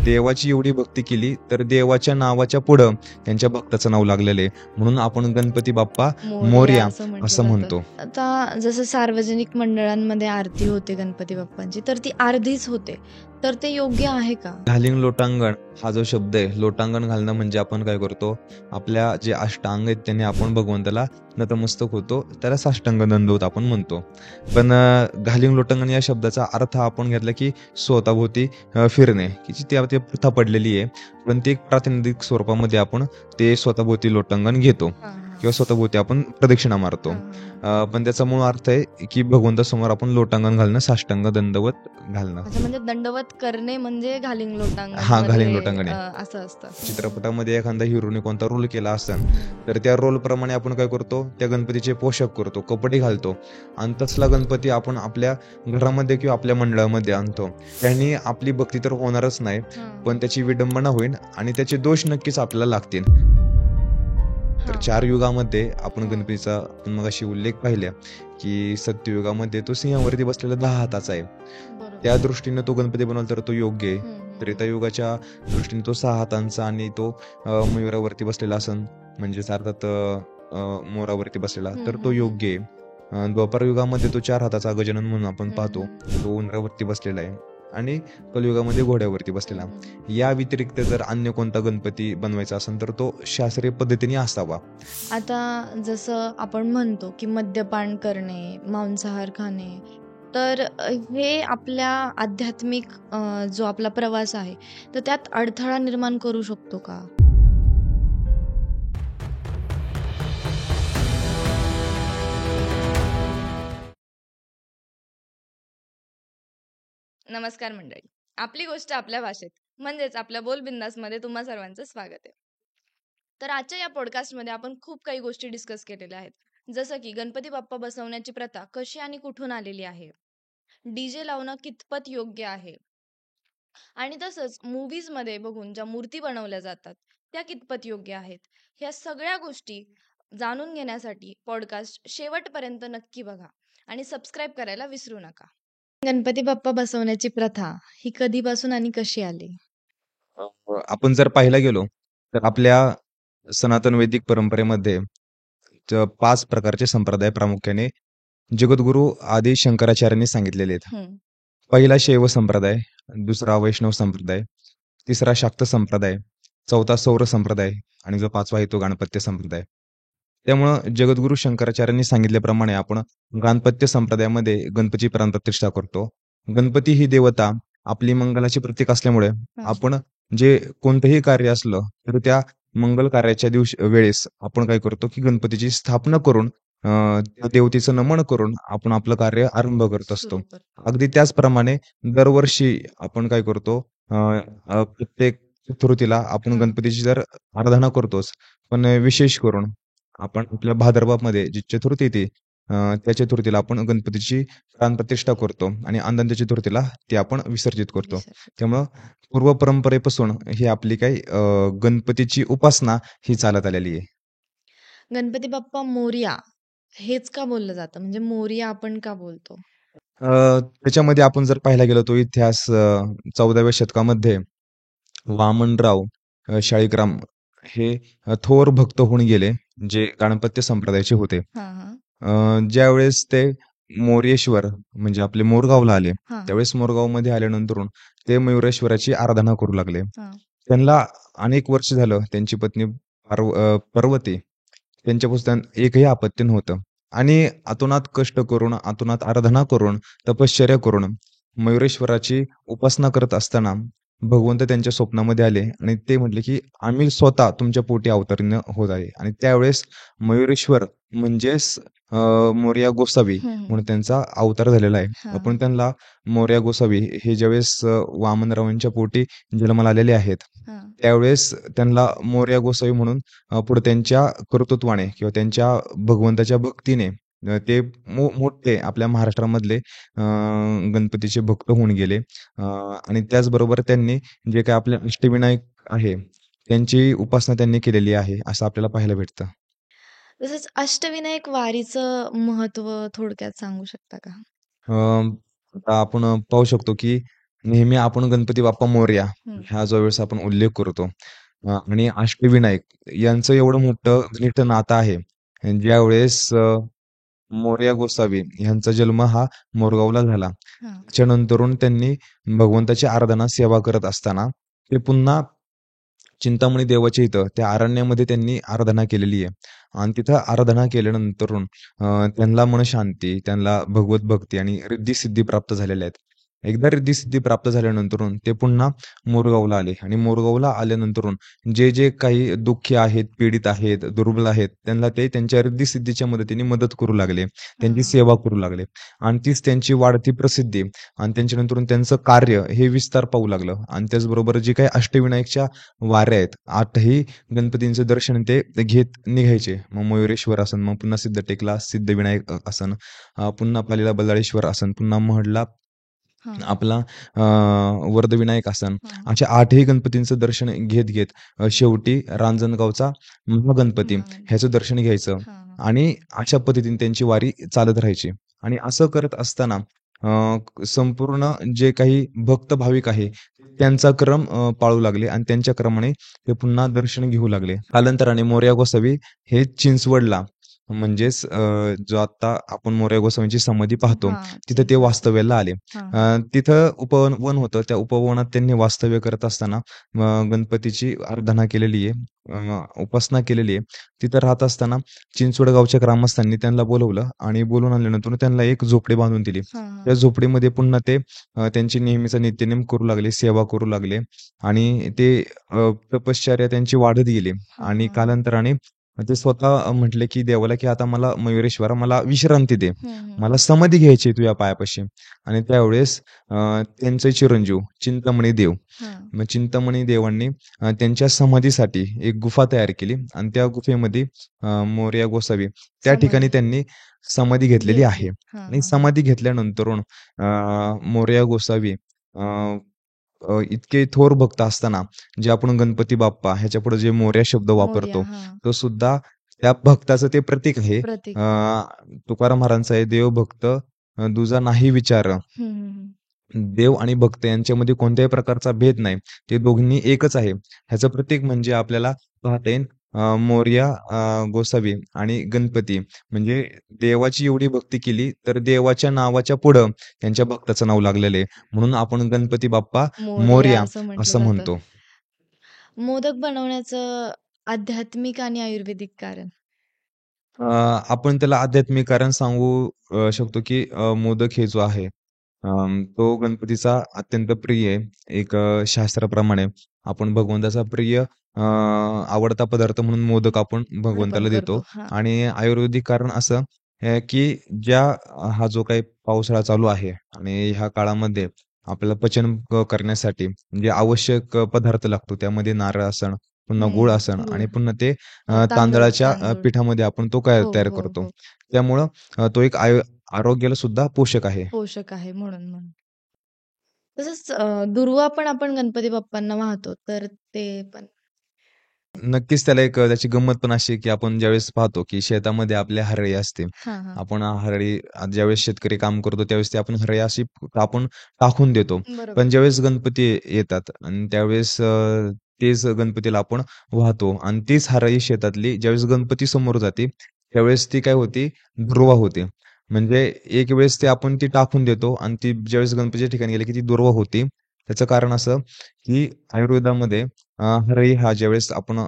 देवाची एवढी भक्ती केली तर देवाच्या नावाच्या पुढं त्यांच्या भक्ताचं नाव लागलेलं आहे, म्हणून आपण गणपती बाप्पा मोरया मोरया असं म्हटलं असं जातं. म्हणतो. आता जसं सार्वजनिक मंडळांमध्ये आरती होते गणपती बाप्पांची, तर ती अर्धीच होते, तर ते योग्य आहे का? घालिंग लोटांगण हा जो शब्द आहे, लोटांगण घालणं म्हणजे आपण काय करतो, आपल्या जे अष्टांग आहेत त्याने आपण भगवंताला नतमस्तक होतो, त्याला साष्टांग दंडवत आपण म्हणतो. पण घालिंग लोटांगण या शब्दाचा अर्थ आपण घेतला की स्वतःभोवती फिरणे, की जी ती प्रथा पडलेली आहे, पण ती एक प्रातिनिधिक स्वरूपामध्ये आपण ते स्वतःभोवती लोटांगण घेतो किंवा स्वतःभोवती आपण प्रदक्षिणा मारतो. पण त्याचा मूळ अर्थ आहे की भगवंतासमोर आपण लोटांगण घालणं, साष्टांग दंडवत घालणं. अच्छा, म्हणजे दंडवत करणे म्हणजे घालिंग लोटांगण हा, घालिंग मध्ये लोटांगण आहे. असं असतं. चित्रपटामध्ये एखादा हिरोने कोणता रोल केला असेल तर त्या रोल प्रमाणे आपण काय करतो, त्या गणपतीचे पोशाख करतो, कपडे घालतो आणि तसला गणपती आपण आपल्या घरामध्ये किंवा आपल्या मंडळामध्ये आणतो. त्यांनी आपली भक्ती तर होणारच नाही, पण त्याची विडंबना होईल आणि त्याचे दोष नक्कीच आपल्याला लागतील. तर 4 युगामध्ये आपण गणपतीचा आपण मगाशी उल्लेख पाहिला की सत्ययुगामध्ये तो सिंहावरती बसलेला 10 हाताचा आहे. त्या दृष्टीने तो गणपती बनवला तर तो योग्य आहे. त्रेतायुगाच्या दृष्टीने तो 6 हातांचा आणि तो मयुरावरती बसलेला असन, म्हणजेच अर्थात मोरावरती बसलेला, तर तो योग्य आहे. द्वापार युगामध्ये तो 4 हाताचा गजानन म्हणून आपण पाहतो, तो उंदरावरती बसलेला आहे आणि कलियुगामध्ये घोड्यावरती बसलेला. या व्यतिरिक्त जर अन्य कोणता गणपती बनवायचा असेल तर तो शास्त्रीय पद्धतीने असावा. आता जसं आपण म्हणतो की मद्यपान करणे, मांसाहार खाणे, तर हे आपल्या आध्यात्मिक जो आपला प्रवास आहे, तर त्यात अडथळा निर्माण करू शकतो का? नमस्कार मंडळी, आपली गोष्ट आपल्या भाषेत म्हणजेच आपल्या बोलबिंदासमध्ये तुम्हा सर्वांचं स्वागत आहे. तर आजच्या या पॉडकास्टमध्ये आपण खूप काही गोष्टी डिस्कस केलेल्या आहेत, जसं की गणपती बाप्पा बसवण्याची प्रथा कशी आणि कुठून आलेली आहे, डीजे लावणं कितपत योग्य आहे, आणि तसंच मूव्हीजमध्ये बघून ज्या मूर्ती बनवल्या जातात त्या कितपत योग्य आहेत. ह्या सगळ्या गोष्टी जाणून घेण्यासाठी पॉडकास्ट शेवटपर्यंत नक्की बघा आणि सबस्क्राईब करायला विसरू नका. गणपती बाप्पा बसवण्याची प्रथा ही कधीपासून आणि कशी आली? आपण जर पाहायला गेलो तर आपल्या सनातन वैदिक परंपरेमध्ये 5 प्रकारचे संप्रदाय प्रामुख्याने जगद्गुरु आदी शंकराचार्यांनी सांगितलेले आहेत. पहिला शैव संप्रदाय, दुसरा वैष्णव संप्रदाय, तिसरा शाक्त संप्रदाय, चौथा सौर संप्रदाय आणि जो 5वा आहे तो गाणपत्य संप्रदाय. त्यामुळं जगद्गुरु शंकराचार्यांनी सांगितल्याप्रमाणे आपण गाणपत्य संप्रदायामध्ये गणपती प्राणप्रतिष्ठा करतो. गणपती ही देवता आपली मंगलाची प्रतीक असल्यामुळे आपण जे कोणतंही कार्य असलं तर त्या मंगल कार्याच्या वेळेस आपण काय करतो की गणपतीची स्थापना करून त्या देवतेचं नमन करून आपण आपलं कार्य आरंभ करत असतो. अगदी त्याचप्रमाणे दरवर्षी आपण काय करतो, प्रत्येक चतुर्थीला आपण गणपतीची जर आराधना करतोच, पण विशेष करून आपण आपल्या भाद्रपदामध्ये जी चतुर्थी येते त्या चतुर्थीला आपण गणपतीची प्राणप्रतिष्ठा करतो आणि आनंद चतुर्थीला ती आपण विसर्जित करतो. त्यामुळं पूर्व परंपरेपासून ही आपली काही गणपतीची उपासना ही चालत आलेली आहे. गणपती बाप्पा मोरया हेच का बोललं जातं, म्हणजे मोरया आपण का बोलतो? त्याच्यामध्ये आपण जर पाहायला गेलो तो इतिहास 14व्या शतकामध्ये वामनराव शाळीग्राम हे थोर भक्त होऊन गेले, जे गाणपत्य संप्रदायाचे होते. ज्यावेळेस ते मोरेश्वर म्हणजे आपले मोरगावला आले, त्यावेळेस मोरगावमध्ये आल्यानंतर ते मयुरेश्वराची आराधना करू लागले. त्यांना अनेक वर्ष झालं त्यांची पत्नी पर्वती त्यांच्यापासून एकही अपत्य नव्हतं आणि अतोनात कष्ट करून, अतोनात आराधना करून, तपश्चर्या करून मयुरेश्वराची उपासना करत असताना भगवंत त्यांच्या स्वप्नामध्ये आले आणि ते म्हटले की आम्ही स्वतः तुमच्या पोटी अवतीर्ण होत आहे. आणि त्यावेळेस मयुरेश्वर म्हणजेच मोरया गोसावी म्हणून त्यांचा अवतार झालेला आहे. आपण त्यांना मोरया गोसावी हे ज्यावेळेस वामनरावांच्या पोटी जन्माला आलेले आहेत, त्यावेळेस त्यांना मोरया गोसावी म्हणून पुढे त्यांच्या कर्तृत्वाने किंवा त्यांच्या भगवंताच्या भक्तीने ते मोठे आपल्या महाराष्ट्रामधले गणपतीचे भक्त होऊन गेले. आणि त्याचबरोबर त्यांनी जे काही आपले अष्टविनायक आहे त्यांची उपासना त्यांनी केलेली आहे असं आपल्याला पाहायला भेटतं. तसंच अष्टविनायक वारीचं महत्व थोडक्यात सांगू शकता का? आता आपण पाहू शकतो की नेहमी आपण गणपती बाप्पा मोरया हं. ह्या जो वेळेस आपण उल्लेख करतो आणि अष्टविनायक यांचं एवढं मोठं घनिष्ठ नातं आहे. ज्यावेळेस मोरया गोसावी यांचा जन्म हा मोरगावला झाला. हां. त्याच्यानंतरून त्यांनी भगवंताची आराधना सेवा करत असताना ते पुन्हा चिंतामणी देवाच्या इथं त्या अरण्यामध्ये त्यांनी आराधना केलेली आहे. आणि तिथं आराधना केल्यानंतरून त्यांना मनशांती, त्यांना भगवत भक्ती आणि रिद्धी-सिद्धी प्राप्त झालेल्या आहेत. एकदा रिद्धी-सिद्धी प्राप्त झाल्यानंतरून ते पुन्हा मोरगावला आले आणि मोरगावला आल्यानंतरून जे काही दुःखी आहेत, पीडित आहेत, दुर्बल आहेत, त्यांना ते त्यांच्या रिद्धी-सिद्धीच्या मदतीने मदत करू लागले. त्यांची हां. सेवा करू लागले आणि तीच त्यांची वाढती प्रसिद्धी आणि त्यांच्यानंतरून त्यांचं कार्य हे विस्तार पाहू लागलं. आणि त्याचबरोबर जे काही अष्टविनायकच्या वाऱ्या आहेत, आठही गणपतींचं दर्शन ते घेत निघायचे. मग मयुरेश्वर आसन, मग पुन्हा सिद्धटेकला सिद्धविनायक आसन, पुन्हा पालीला बल्लाळेश्वर आसन, पुन्हा महडला हां. आपला वर्धविनायक आसन, हां. अशा आठही गणपतींचं दर्शन घेत शेवटी रांजणगावचा महागणपती महागणपती. ह्याचं दर्शन घ्यायचं हां, हां. आणि अशा पद्धतीने त्यांची वारी चालत राहायची. आणि असं करत असताना संपूर्ण जे काही भक्त भाविक आहे त्यांचा क्रम पाळू लागले आणि त्यांच्या क्रमाने ते पुन्हा दर्शन घेऊ लागले. कालांतराने मोरया गोसावी हे चिंचवडला म्हणजेच जो आता आपण मोरया गोसावींची समाधी पाहतो हां, तिथं ते चिंचवड. वास्तव्याला आले. हां, तिथं उपवन होतं. त्या उपवनात त्यांनी वास्तव्य करत असताना गणपतीची आराधना केलेली आहे. उपासना केलेली आहे. तिथं राहत असताना चिंचवड गावच्या ग्रामस्थांनी त्यांना बोलवलं आणि बोलून आणल्यानंतर त्यांना एक झोपडी बांधून दिली. हां, हां. त्या झोपडीमध्ये पुन्हा ते त्यांची नेहमीचा नित्यनेम करू लागले, सेवा करू लागले आणि ते तपश्चर्या त्यांची वाढत गेली हां, आणि हां. कालांतराने ते स्वतः म्हटले की देवाला की आता मला मयुरेश्वरा मला विश्रांती दे. हं, हं. मला समाधी घ्यायची आहे तुझ्या पायापाशी. आणि त्यावेळेस त्यांचे चिरंजीव चिंतामणी देव, हां. मग चिंतामणी देवांनी त्यांच्या समाधीसाठी एक गुफा तयार केली आणि त्या गुफेमध्ये मोरया गोसावी त्या ठिकाणी समाधी त्यांनी समाधी घेतलेली घेतली. आहे. हां, आणि हां, हां. समाधी घेतल्यानंतरून मोरया गोसावी इतके थोर भक्त असताना जे आपण गणपती बाप्पा ह्याच्यापुढे जे मोरया शब्द मोरया. वापरतो, हां. तो सुद्धा त्या भक्ताचं ते प्रतीक आहे. प्रतीक. तुकाराम महाराजांचा आहे, देव भक्त दुजा नाही विचार. हं, हं, हं. देव आणि भक्त यांच्यामध्ये कोणत्याही प्रकारचा भेद नाही. ते दोन्ही एकच आहे. ह्याचं प्रतीक म्हणजे आपल्याला पाहता येईल मोरया गोसावी आणि गणपती म्हणजे देवाची एवढी भक्ती केली, तर देवाच्या नावाच्या पुढं त्यांच्या भक्ताचं नाव लागलेलं आहे. म्हणून आपण गणपती बाप्पा मोरया मोरया असं म्हटलं असं जातं. म्हणतो. मोदक बनवण्याचं आध्यात्मिक आणि आयुर्वेदिक कारण. अ, आपण त्याला आध्यात्मिक कारण सांगू शकतो, की मोदक हे जो आहे तो गणपतीचा अत्यंत प्रिय आहे. एक शास्त्राप्रमाणे आपण भगवंताचा प्रिय आवडता पदार्थ म्हणून मोदक आपण अर्पण भगवंताला देतो. करतो. हां. आणि आयुर्वेदिक कारण असं आहे, की हा जो काही पावसाळा चालू आहे आणि ह्या काळामध्ये आपल्याला पचन करण्यासाठी जे आवश्यक पदार्थ लागतो त्यामध्ये नारळ आसन, पुन्हा गूळ हं. आसन आणि गूळ. पुन्हा ते तांदूळ, तांदळाच्या तांदूळ. पिठामध्ये आपण तो हो, तयार हो, करतो. हो. त्यामुळं तो एक आरोग्याला सुद्धा पोषक आहे. पोषक आहे म्हणून. तसंच दुर्वा पण आपण गणपती बाप्पांना वाहतो. तर ते पण नक्कीच त्याला एक त्याची गंमत पण अशी आहे, की आपण ज्यावेळेस पाहतो, की शेतामध्ये आपल्या हरळी असते. हां, हां. आपण हरळी ज्यावेळेस शेतकरी काम करतो, त्यावेळेस ते आपण हरळी अशी आपण टाकून देतो. पण बरोबर. ज्यावेळेस गणपती येतात आणि त्यावेळेस तेच गणपतीला आपण वाहतो आणि तीच हरळी शेतातली ज्यावेळेस गणपती समोर जाते, त्यावेळेस ती काय होते, दुर्वा होते. म्हणजे एक वेळेस ते आपण ती टाकून देतो आणि ती ज्यावेळेस गणपतीच्या ठिकाणी गेली, की ती दुर्वा होते. त्याचं कारण असं, की आयुर्वेदामध्ये हरळी हा ज्यावेळेस आपण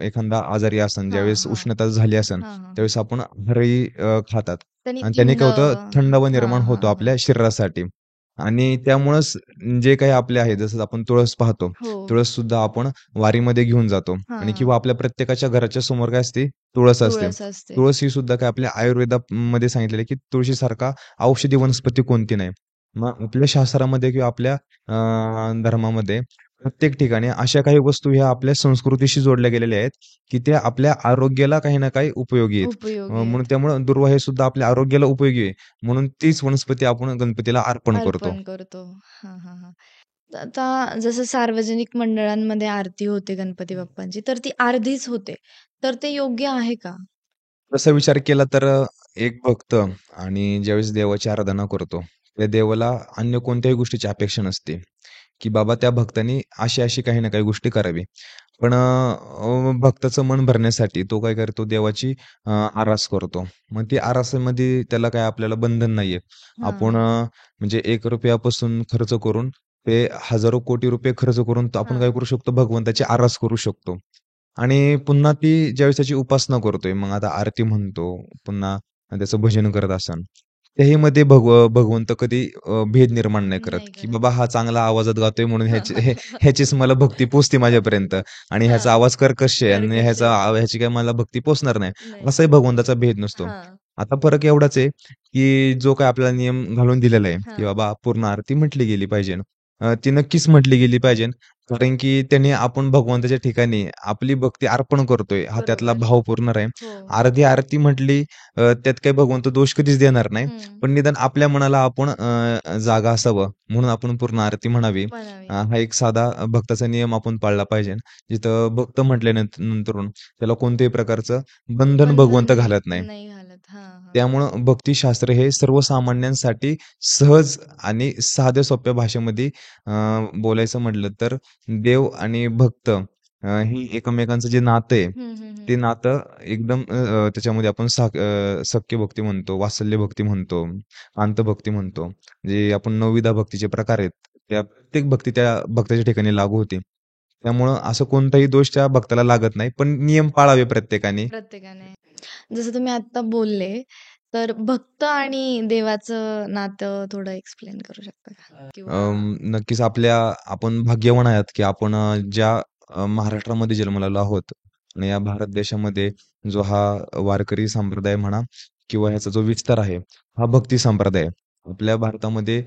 एखादा आजारी असन, हां, ज्यावेळेस हां. उष्णता झाली असन, हां, हां. त्यावेळेस आपण हरळी खातात त्यांनी आणि त्याने थंड काय होतं, थंडावा हां, निर्माण हां, होतो हां. आपल्या शरीरासाठी. आणि त्यामुळंच जे काही आपले आहे, जसं आपण तुळस पाहतो, हो. तुळस सुद्धा आपण वारीमध्ये घेऊन जातो हां, आणि हां. किंवा आपल्या प्रत्येकाच्या घराच्या समोर काय असते, तुळस असते. तुळस असते. तुळस ही सुद्धा काय आपल्या आयुर्वेदामध्ये सांगितलेलं आहे, की तुळशीसारखा औषधी वनस्पती कोणती नाही. मग आपल्या शास्त्रामध्ये किंवा आपल्या धर्मामध्ये प्रत्येक ठिकाणी अशा काही वस्तू ह्या आपल्या संस्कृतीशी जोडल्या गेलेल्या आहेत, की त्या आपल्या आरोग्याला काही ना काही उपयोगी आहेत. उपयोगी म्हणून आहेत. त्यामुळं दुर्वा हे सुद्धा आपल्या आरोग्याला उपयोगी आहे. म्हणून तीच वनस्पती आपण गणपतीला अर्पण करतो. अर्पण करतो. हां, हां, हां. तर आता जसं सार्वजनिक मंडळांमध्ये आरती होते गणपती बाप्पांची, तर ती अर्धीच होते. तर ते योग्य आहे का? तसा विचार केला तर एक भक्त आणि ज्यावेळेस देवाची आराधना करतो, त्या देवाला अन्य कोणत्याही गोष्टीची अपेक्षा नसते, की बाबा त्या भक्तानी अशी-अशी काही ना काही गोष्टी करावी. पण भक्ताचं मन भरण्यासाठी तो काय करतो, देवाची आरास करतो. मग ती आरासामध्ये त्याला काय आपल्याला बंधन नाहीये. हां, आपण हां. म्हणजे ₹1 पासून खर्च करून ते हजारो कोटी रुपये खर्च करून तर आपण काय हां. करू शकतो, भगवंताची आरास करू शकतो. आणि पुन्हा ती ज्यावेळेस त्याची उपासना करतोय, मग आता आरती म्हणतो, पुन्हा त्याचं भजन करत असन, त्याहीमध्ये भगवंत कधी भेद निर्माण नाही करत, नाही की करत. बाबा हा चांगला आवाजात गातोय म्हणून ह्याचीच मला भक्ती पोचते माझ्यापर्यंत आणि ह्याचा हां. आवाज कर्कश आहे आणि कर्कश आहे. ह्याची काही मला भक्ती पोचणार नाही. नाही. असाही भगवंताचा भेद नसतो. हां, आता फरक एवढाच आहे, की जो काही आपल्याला नियम घालून दिलेला आहे, की हां. बाबा पूर्ण आरती म्हटली गेली पाहिजे. ती नक्कीच म्हटली गेली पाहिजे. कारण की त्याने आपण भगवंताच्या ठिकाणी आपली भक्ती अर्पण करतोय, हा त्यातला बरोबर. भाव पूर्ण आहे. हो. अर्धी आरती म्हटली त्यात काही भगवंत दोष कधीच देणार नाही. हं. पण निदान आपल्या मनाला आपण जागा असावं म्हणून आपण पूर्ण आरती म्हणावी. म्हणावी. हा एक साधा भक्ताचा नियम आपण पाळला पाहिजे. जिथं भक्त म्हटल्यानंतरून त्याला कोणत्याही प्रकारचं बंधन बंधन भगवंत नाही घालत नाही. नाही घालत. हां, हां. त्यामुळं भक्तिशास्त्र हे सर्वसामान्यांसाठी सहज आणि साध्या सोप्या भाषेमध्ये बोलायचं म्हटलं तर देव आणि भक्त ही एकमेकांचं जे नातं आहे, हं, हं, हं. ते नातं एकदम त्याच्यामध्ये आपण सख्य भक्ती म्हणतो, वात्सल्य भक्ती म्हणतो, अंतभक्ती म्हणतो. जे आपण नवविधा भक्तीचे प्रकार आहेत, त्या प्रत्येक भक्ती त्या भक्ताच्या ठिकाणी लागू होते. त्यामुळं असं कोणताही दोष त्या भक्ताला लागत नाही. पण नियम पाळावे प्रत्येकाने. प्रत्येकाने. जसं तुम्ही आत्ता बोलले, तर भक्त आणि देवाचं नातं थोडं एक्सप्लेन करू शकता का? किंवा नक्कीच आपण भाग्यवान आहात, की आपण ज्या महाराष्ट्रामध्ये जन्मलेलो आहोत आणि या भारत देशामध्ये जो हा वारकरी संप्रदाय म्हणा किंवा ह्याचा जो विस्तार आहे, हा भक्ती संप्रदाय आहे. आपल्या भारतामध्ये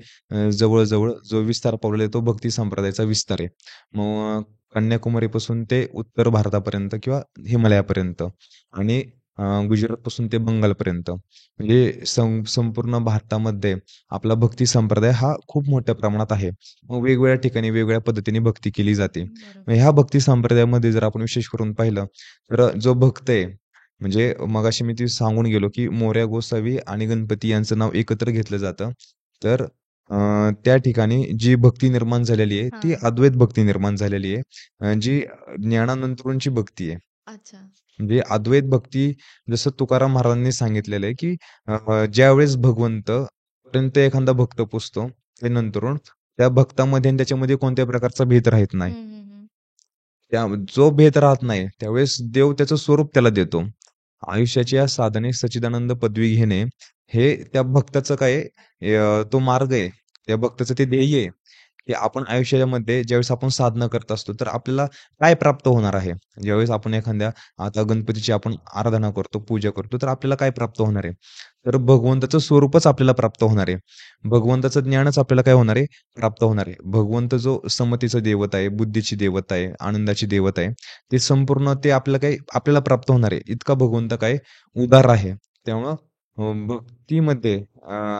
जवळ-जवळ जो विस्तार पावलेला आहे, तो भक्ती संप्रदायाचा विस्तार आहे. मग कन्याकुमारीपासून ते उत्तर भारतापर्यंत किंवा हिमालयापर्यंत आणि गुजरातपासून ते बंगालपर्यंत म्हणजे संपूर्ण भारतामध्ये आपला भक्ती संप्रदाय हा खूप मोठ्या प्रमाणात आहे. मग वेगवेगळ्या ठिकाणी वेगवेगळ्या पद्धतीने भक्ती केली जाते. मग बरोबर. ह्या भक्ती संप्रदायामध्ये जर आपण विशेष करून पाहिलं, तर जो भक्त आहे, म्हणजे मगाशी मी ते सांगून गेलो, की मोरया गोसावी आणि गणपती यांचं नाव एकत्र घेतलं जातं. तर त्या ठिकाणी जी भक्ती निर्माण झालेली आहे, ती हां. अद्वैत भक्ती निर्माण झालेली आहे. जी ज्ञानानंतरूंची भक्ती आहे. अच्छा. म्हणजे अद्वैत भक्ती जसं तुकाराम महाराजांनी सांगितलेलं आहे, की ज्यावेळेस भगवंतपर्यंत एखादा भक्त पोहोचतो, ते नंतरून त्या भक्तामध्ये आणि त्याच्यामध्ये कोणत्याही प्रकारचा भेद राहत नाही. हं, हं, हं. त्या जो भेद राहत नाही, त्यावेळेस देव त्याचं स्वरूप त्याला देतो. आयुष्याच्या साधने सच्चिदानंद पदवी घेणे, हे त्या भक्ताचं काय आहे, तो मार्ग आहे. त्या भक्ताचं ते ध्येय आहे. की आपण आयुष्यामध्ये ज्यावेळेस आपण साधना करत असतो, तर आपल्याला काय प्राप्त होणार आहे? ज्यावेळेस आपण एखाद्या आता गणपतीची आपण आराधना करतो, पूजा करतो, तर आपल्याला काय प्राप्त होणार आहे? तर भगवंताचं स्वरूपच आपल्याला प्राप्त होणार आहे. भगवंताचं ज्ञानच आपल्याला काय होणार आहे? प्राप्त होणार आहे. भगवंत जो समतेचा देवता आहे, बुद्धीची देवता आहे, आनंदाची देवता आहे, ते संपूर्ण ते आपल्याला प्राप्त होणार आहे. इतका भगवंत काय उदार आहे. त्यामुळं भक्तीमध्ये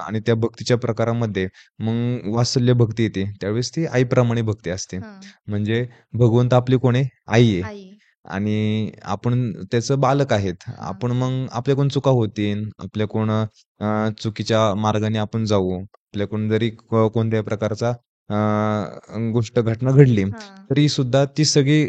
आणि त्या भक्तीच्या प्रकारामध्ये मग वात्सल्य भक्ती येते. त्यावेळेस ती आईप्रमाणे भक्ती असते. हां. म्हणजे भगवंत आपली कोण आहे? आई आहे. आई. आणि आपण त्याचं बालक आहेत. हां. आपण मग आपल्याकडून चुका होतील. आपल्याकडून चुकीच्या मार्गाने आपण जाऊ. आपल्याकडून जरी कोणत्याही प्रकारचा गोष्ट घटना घडली, हां. तरी सुद्धा ती सगळी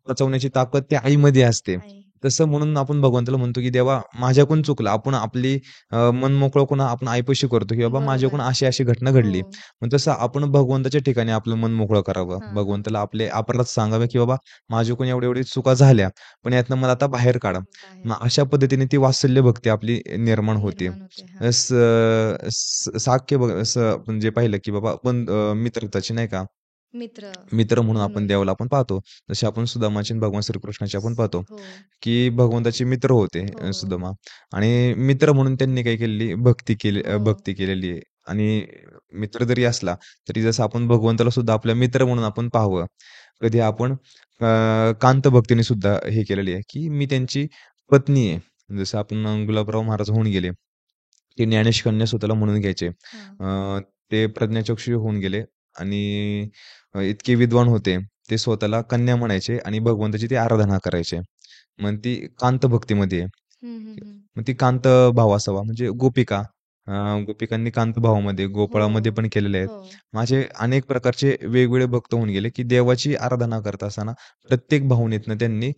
पचवण्याची ताकद त्या आईमध्ये असते. आई. तसं म्हणून आपण भगवंताला म्हणतो, की "देवा माझ्याकडून चुकलं." आपण आपली मन मोकळं पुन्हा आपण आईपाशी करतो, की "बाबा माझ्याकडून बरोबर. अशी-अशी घटना हो. घडली." मग तसं आपण भगवंताच्या ठिकाणी आपलं मन मोकळं करावं. हां, हां. भगवंताला आपले अपराध सांगावे, की "बाबा माझ्याकडून एवढ्या-एवढ्या चुका झाल्या, पण यातनं मला आता बाहेर काढा." बाहेर मग अशा पद्धतीने ती वात्सल्य भक्ती आपली निर्माण होते. निर्माण होते. हां. स स साख्य बघ असं आपण जे पाहिलं, की बाबा मित्रताची नाही का, मित्र मित्र म्हणून आपण म्हणून. देवाला आपण पाहतो. जसे आपण सुदामाचे आणि भगवान श्रीकृष्णाचे आपण पाहतो, हो. की भगवंताचे मित्र होते हो. सुदामा आणि मित्र म्हणून त्यांनी काय केलेली हो. भक्ती केलेली आहे आणि मित्र जरी असला, तरी जसं आपण भगवंताला सुद्धा आपला मित्र म्हणून आपण पाहावं. कधी आपण कांत भक्तीने सुद्धा हे केलेली आहे, की मी त्यांची पत्नी आहे. जसं आपण गुलाबराव महाराज होऊन गेले. ते ज्ञानेश कन्या स्वतःला म्हणून घ्यायचे. हां. ते प्रज्ञाचक्षू होऊन गेले आणि इतके विद्वान होते. ते स्वतःला कन्या म्हणायचे आणि भगवंताची ती आराधना करायचे. मग ती कांत भक्तीमध्ये आहे. हं, हं, हं. मग ती कांत भाव असावा म्हणजे गोपिका. गोपिकांनी कांतभावामध्ये, गोपाळामध्ये हो. पण केलेले आहेत. हो. माझे अनेक प्रकारचे वेगवेगळे भक्त होऊन गेले, की देवाची आराधना करत असताना प्रत्येक भावनेतनं त्यांनी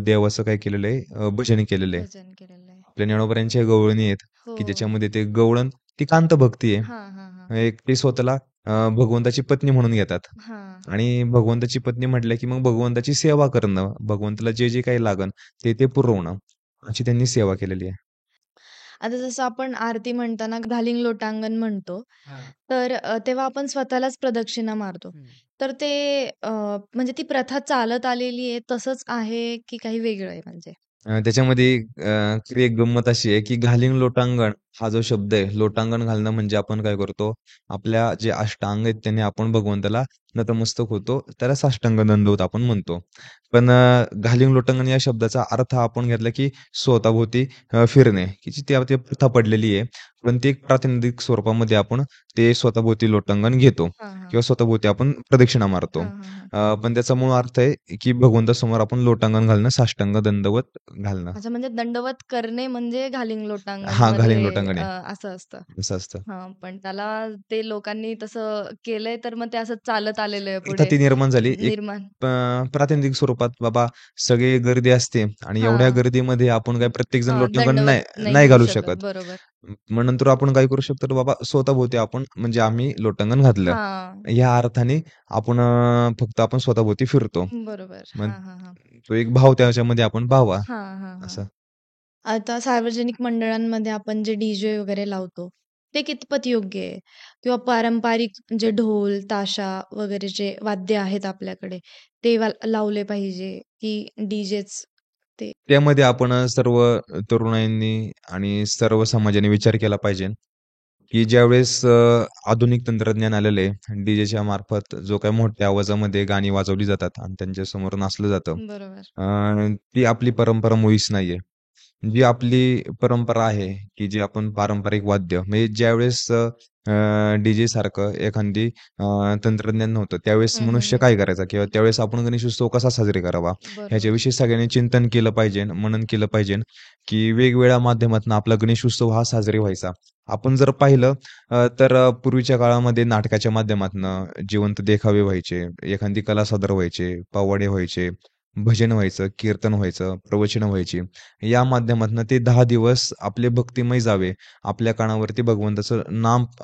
देवाचं काय केलेलं आहे, भजन केलेलं आहे. भजन केलेलं आहे. आपल्या ज्ञानोबांच्या गवळणी आहेत, हो. की ज्याच्यामध्ये ते गवळण ती कांत भक्ती आहे. हां, हां, हां. एक ते स्वतःला भगवंताची पत्नी म्हणून घेतात हां. आणि भगवंताची पत्नी म्हटलं, की मग भगवंताची सेवा करणं, भगवंताला जे काही लागन ते पुरवणं, अशी त्यांनी सेवा केलेली आहे. आता जसं आपण आरती म्हणताना घालिंग लोटांगण म्हणतो, तर तेव्हा आपण स्वतःलाच प्रदक्षिणा मारतो. तर ते म्हणजे ती प्रथा चालत आलेली आहे, तसंच आहे की काही वेगळं आहे म्हणजे? त्याच्यामध्ये एक गंमत अशी आहे, की घालिंग लोटांगण हा जो शब्द आहे, लोटांगण घालणं म्हणजे आपण काय करतो, आपल्या जे अष्टांग आहेत त्याने आपण भगवंताला नतमस्तक होतो. त्याला साष्टांग दंडवत आपण म्हणतो. पण घालिंग लोटांगण या शब्दाचा अर्थ आपण घेतला, की स्वतःभोवती फिरणे, की जी ती प्रथा पडलेली आहे. पण ती एक प्रातिनिधिक स्वरूपामध्ये आपण ते स्वतःभोवती लोटांगण घेतो हां, हां. किंवा स्वतःभोवती आपण प्रदक्षिणा मारतो. हां, हां, हां. पण त्याचा मूळ अर्थ आहे, की भगवंतासमोर आपण लोटांगण घालणं, साष्टांग दंडवत घालणं. अच्छा, म्हणजे दंडवत करणे म्हणजे घालिंग हां, लोटांगणमध्ये घालिंग लोटांगण आहे. असं असतं. असं असतं. हां, पण त्याला ते लोकांनी तसं केलंय, तर मग ते असं चालत आलेलं आहे प्रथा पुढे ती निर्माण झाली. एक निर्माण. प्रातिनिधिक स्वरूपात बाबा सगळी गर्दी असते आणि एवढ्या हां, गर्दीमध्ये आपण काय प्रत्येकजण हां, लोटांगण दंडवत नाही नाही नाही घेऊ घालू शकत. शकत. बरोबर. मग नंतर आपण काय करू शकतो, तर बाबा स्वतःभोवती आपण म्हणजे आम्ही लोटांगण घातलं. हां, या अर्थाने आपण फक्त आपण स्वतःभोवती फिरतो. बरोबर. मग हां, हां, हां. तो एक भाव त्याच्यामध्ये आपण पाहावा हां, हां, हां. असं. आता सार्वजनिक मंडळांमध्ये आपण जे डी-जे वगैरे लावतो, ते कितपत योग्य आहे? किंवा पारंपरिक जे ढोल, ताशा वगैरे जे वाद्य आहेत आपल्याकडे, ते लावले पाहिजे की डी-जेच ते? त्यामध्ये आपण सर्व तरुणाईंनी आणि सर्व समाजाने विचार केला पाहिजे, की ज्यावेळेस आधुनिक तंत्रज्ञान आलेलं आहे, डीजेच्या मार्फत जो काही मोठ्या आवाजामध्ये गाणी वाजवली जातात आणि त्यांच्यासमोर नाचलं जातं. बरोबर. ती आपली परंपरा मुळीच नाहीये. जी आपली परंपरा आहे, की जी आपण पारंपरिक वाद्य म्हणजे ज्यावेळेस डी-जे सारखं एखादी तंत्रज्ञान नव्हतं, त्यावेळेस हं, हं, मनुष्य हं. काय करायचा किंवा त्यावेळेस आपण गणेशोत्सव कसा साजरी करावा, बरोबर. ह्याच्याविषयी सगळ्यांनी चिंतन केलं पाहिजे, मनन केलं पाहिजे, की वेगवेगळ्या माध्यमातून आपला गणेशोत्सव हा साजरी व्हायचा. आपण जर पाहिलं तर पूर्वीच्या काळामध्ये नाटकाच्या माध्यमातनं जिवंत देखावे व्हायचे, एखादी कला सादर व्हायचे, पोवाडे व्हायचे, भजन व्हायचं, कीर्तन व्हायचं, प्रवचनं व्हायची. या माध्यमातनं ते 10 दिवस आपले भक्तिमय जावे. आपल्या कानावरती भगवंताचं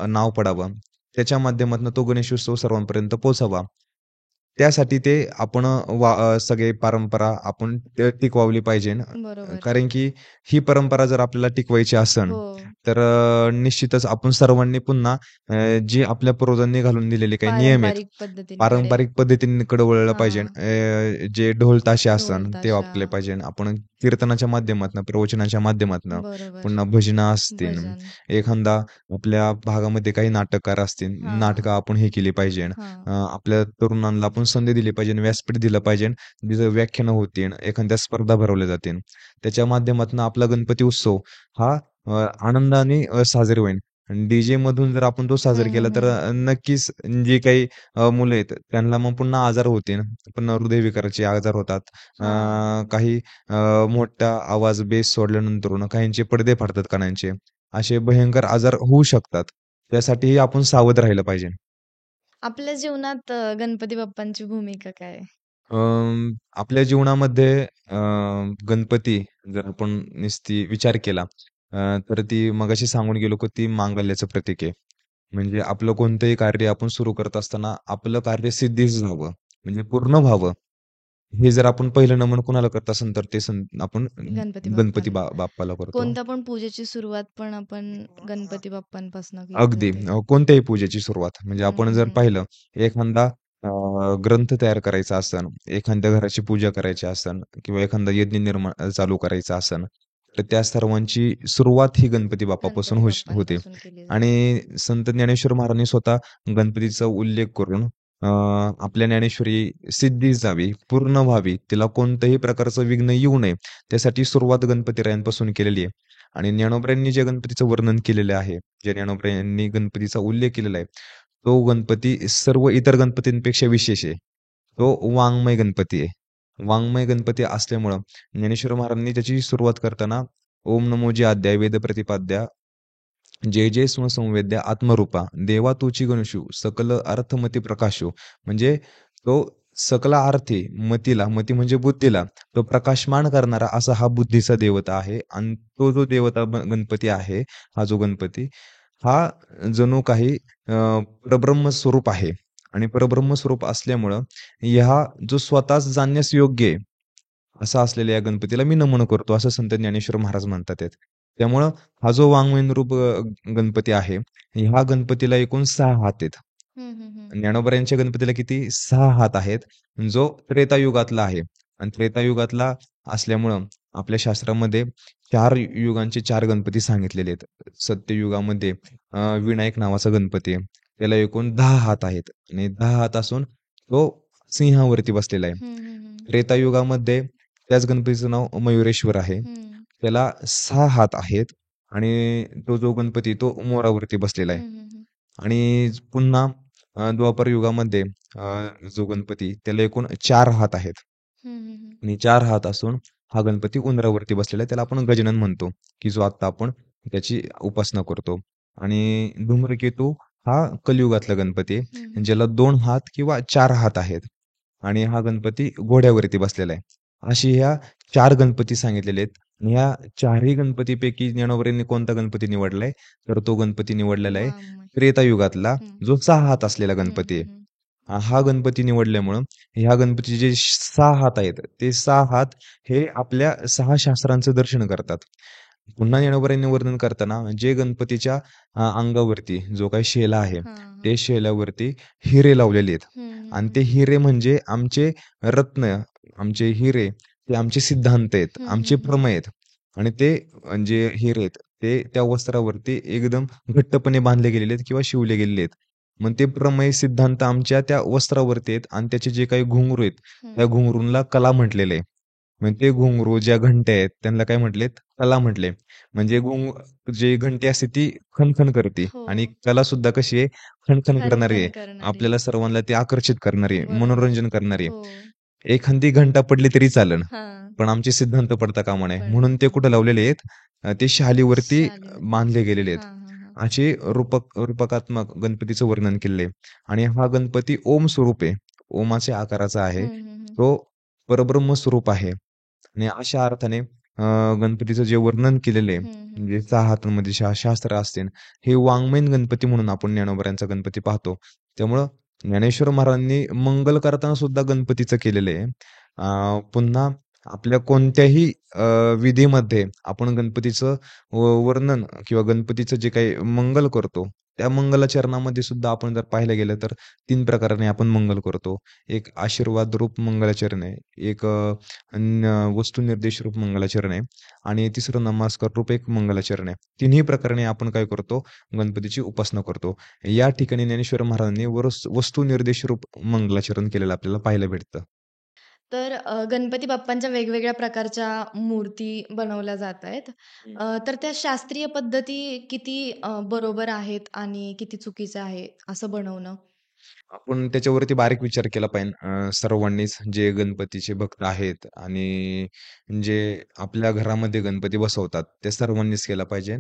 नाव पडावं. त्याच्या माध्यमातून तो गणेशोत्सव सर्वांपर्यंत पोहोचावा. त्यासाठी ते आपण सगळे परंपरा आपण टिकवली पाहिजे. बरोबर. कारण की ही परंपरा जर आपल्याला टिकवायची असेल, हो. तर निश्चितच आपण सर्वांनी पुन्हा जी आपल्या पूर्वजांनी घालून दिलेले काही नियम आहेत, पारंपरिक पद्धतींकडे. पारंपरिक पद्धतींकडे वळलं पाहिजे. हां. जे ढोल ताशे ढोल, असन ते ताशा. वापरले पाहिजे. आपण कीर्तनाच्या माध्यमातनं, प्रवचनाच्या माध्यमातनं, बरोबर. पुन्हा भजनं असतील, भजन. एखादा आपल्या भागामध्ये काही नाटककार असतील, हां, नाटकं आपण हे केली पाहिजे. हां. आपल्या तरुणांना आपण संधी दिली पाहिजे, व्यासपीठ दिलं पाहिजे. जिथं व्याख्यानं होतील, एखाद्या स्पर्धा भरवल्या जातील. त्याच्या माध्यमातून आपला गणपती उत्सव हा आनंदाने साजरी होईल. डी मधून जर आपण तो हं, साजरा केला हं, तर हं. नक्कीच जे काही मुलं आहेत त्यांना मग पुन्हा आजार होतील. पुन्हा हृदयविकाराचे आजार होतात. हां. काही मोठा आवाज बेस सोडल्यानंतर काहींचे पडदे फाटतात कानांचे. असे भयंकर आजार होऊ शकतात. त्यासाठीही आपण सावध राहिलं पाहिजे. आपल्या जीवनात गणपती बाप्पांची भूमिका काय आहे? आपल्या जीवनामध्ये गणपती जर आपण नुसती विचार केला तर ती मगाशी सांगून गेलो की ती मांगल्याचं प्रतीक आहे. म्हणजे आपलं कोणतंही कार्य आपण सुरू करत असताना आपलं कार्य सिद्धीस जावं, म्हणजे पूर्ण व्हावं. हे जर आपण पहिलं नमन कुणाला करत असेल तर ते आपण गणपती गणपती बाप्पांना. बाप्पाला करतो. कोणत्या पण पूजेची सुरुवात पण आपण गणपती बाप्पांपासून केली अगदी जाते. कोणत्याही पूजेची सुरुवात म्हणजे हं, आपण हं, जर हं. पाहिलं एखादा ग्रंथ तयार करायचा असन, एखाद्या घराची पूजा करायची असन किंवा एखादा यज्ञ निर्माण चालू करायचा असन, तर त्या सर्वांची सुरुवात ही गणपती बाप्पापासून गणपती होते. बाप्पांपासून केली जाते. आणि संत ज्ञानेश्वर महाराजांनी स्वतः गणपतीचा उल्लेख करून आपल्या ज्ञानेश्वरी सिद्धीस जावी, पूर्ण व्हावी, तिला कोणत्याही प्रकारचं विघ्न येऊ नये, त्यासाठी सुरुवात गणपतीरायांपासून केलेली आहे. आणि ज्ञानोबरांनी जे गणपतीचं वर्णन केलेलं आहे, जे ज्ञानोबरांनी गणपतीचा उल्लेख केलेला आहे, तो गणपती सर्व इतर गणपतींपेक्षा विशेष आहे. तो वाङ्मय गणपती आहे. वाङ्मय गणपती असल्यामुळं ज्ञानेश्वर महाराजांनी त्याची सुरुवात करताना ओम नमो जी आद्या वेद प्रतिपाद्या जय जय संवेद्या आत्मरूपा देवा तुची गणशू सकल अर्थमती प्रकाशू. म्हणजे तो सकल अर्थी मतीला, मती म्हणजे बुद्धीला, तो प्रकाशमान करणारा असा हा बुद्धीचा देवता आहे. आणि तो जो देवता गणपती आहे, हा जो गणपती हा जणू काही परब्रह्म स्वरूप आहे. आणि परब्रह्म स्वरूप असल्यामुळं ह्या जो स्वतःच जाणण्यास योग्य आहे असा असलेल्या या गणपतीला मी नमन करतो, असं संत ज्ञानेश्वर महाराज म्हणतात आहेत. त्यामुळं हा जो वाङ्मयीन रूप गणपती आहे, ह्या गणपतीला एकूण 6 हात आहेत. हं, हं, हं. ज्ञानोबा यांच्या गणपतीला किती? 6 हात आहेत, जो त्रेतायुगातला आहे. आणि त्रेतायुगातला असल्यामुळं आपल्या शास्त्रामध्ये 4 युगांचे 4 गणपती सांगितलेले आहेत. सत्ययुगामध्ये विनायक नावाचा गणपती आहे. त्याला एकूण 10 हात आहेत आणि 10 हात असून तो सिंहावरती बसलेला आहे. हं, हं, हं. त्रेतायुगामध्ये त्याच गणपतीचं नाव मयुरेश्वर आहे. हं. त्याला 6 हात आहेत आणि तो जो गणपती तो मोरावरती बसलेला आहे. हं, हं, हं. आणि पुन्हा द्वापर युगामध्ये जो गणपती त्याला एकूण 4 हात आहेत. हं, हं, हं. आणि 4 हात असून हा गणपती उंदरावरती बसलेला आहे. त्याला आपण गजानन म्हणतो, की जो आता आपण त्याची उपासना करतो. आणि धूम्रकेतू हा कलियुगातला गणपती हं, आहे, हं. ज्याला 2 हात किंवा 4 हात आहेत. आणि हा गणपती घोड्यावरती बसलेला आहे. अशी ह्या 4 गणपती सांगितलेले आहेत. आणि ह्या 4ही गणपतीपैकी ज्ञानोबा कोणता गणपती निवडलाय? तर तो गणपती निवडलेला आहे वाह! त्रेतायुगातला हं. जो 6 हात असलेला हं, गणपती हं, आहे. हं. हा गणपती निवडल्यामुळं ह्या गणपतीचे जे 6 हात आहेत, ते 6 हात हे आपल्या 6 शास्त्रांचं दर्शन करतात. पुन्हा ज्ञानोबांनी वर्णन करताना जे गणपतीच्या अंगावरती जो काही शेला आहे, हां, हां. ते शेल्यावरती हिरे लावलेले आहेत. हं, हं, आणि हं. ते हिरे म्हणजे आमचे रत्न, आमचे हिरे, ते आमचे सिद्धांत आहेत, हं, आमचे हं, हं. प्रमेय आहेत. आणि ते जे हिरे आहेत, ते त्या वस्त्रावरती एकदम घट्टपणे बांधले गेलेले आहेत किंवा शिवले गेलेले आहेत. मग ते प्रमेय सिद्धांत आमच्या त्या वस्त्रावरती आहेत आणि त्याचे जे काही घुंगरू आहेत, त्या हं. घुंगरूंला कला म्हटलेलं आहे. म्हणजे ते घुंगरू ज्या घंट्या आहेत, त्यांना काय म्हटलेत? कला म्हटले. म्हणजे जे घंटी असते ती खणखण करते हो. आणि कला सुद्धा कशी आहे? खणखण करणारी खणखण आहे. करणारी. आपल्याला सर्वांना ती आकर्षित करणारी आहे, बरोबर. मनोरंजन करणारी हो. आहे. एखादी घंटा पडली तरी चालेल, हां. पण आमचे सिद्धांत पडता कामा नये. पडता म्हणून ते कामा कुठे लावलेले आहेत? ते शालीवरती शालीवरती. बांधले गेलेले आहेत. हां, हां, हां. असे रूपकात्मक गणपतीचं वर्णन केलेलं आहे. आणि हा गणपती ओम स्वरूप आहे. ओमाच्या आकाराचा आहे. हं, हं, हं. तो परब्रह्म स्वरूप आहे. आणि अशा अर्थाने गणपतीचं जे वर्णन केलेलं आहे, हं, हं. म्हणजे 6 हातांमध्ये शास्त्र असतील, हे वाङ्मयीन गणपती म्हणून आपण ज्ञानोबा गणपती पाहतो. त्यामुळं ज्ञानेश्वर महाराजांनी मंगल करताना सुद्धा गणपतीचं केलेलं आहे. पुन्हा आपल्या कोणत्याही विधीमध्ये आपण गणपतीचं वर्णन किंवा गणपतीचं जे काही मंगल करतो, त्या मंगलाचरणामध्ये सुद्धा आपण जर पाहायला गेलं तर 3 प्रकाराने आपण मंगल करतो. एक आशीर्वाद रूप मंगलाचरण आहे, एक वस्तुनिर्देश रूप मंगलाचरण आहे आणि तिसरं नमस्कार रूप एक मंगलाचरण आहे. तिन्ही प्रकाराने आपण काय करतो? गणपतीची उपासना करतो. या ठिकाणी ज्ञानेश्वर महाराजांनी वस्तुनिर्देश रूप मंगलाचरण केलेलं आपल्याला पाहायला भेटतं. तर गणपती बाप्पांच्या वेगवेगळ्या प्रकारच्या मूर्ती बनवल्या जात आहेत. तर त्या शास्त्रीय पद्धती किती बरोबर आहेत आणि किती चुकीचं आहे असं बनवणं? आपण त्याच्यावरती बारीक विचार केला पाहिजे सर्वांनीच जे गणपतीचे भक्त आहेत आणि जे आपल्या घरामध्ये गणपती बसवतात त्या सर्वांनीच केला पाहिजे.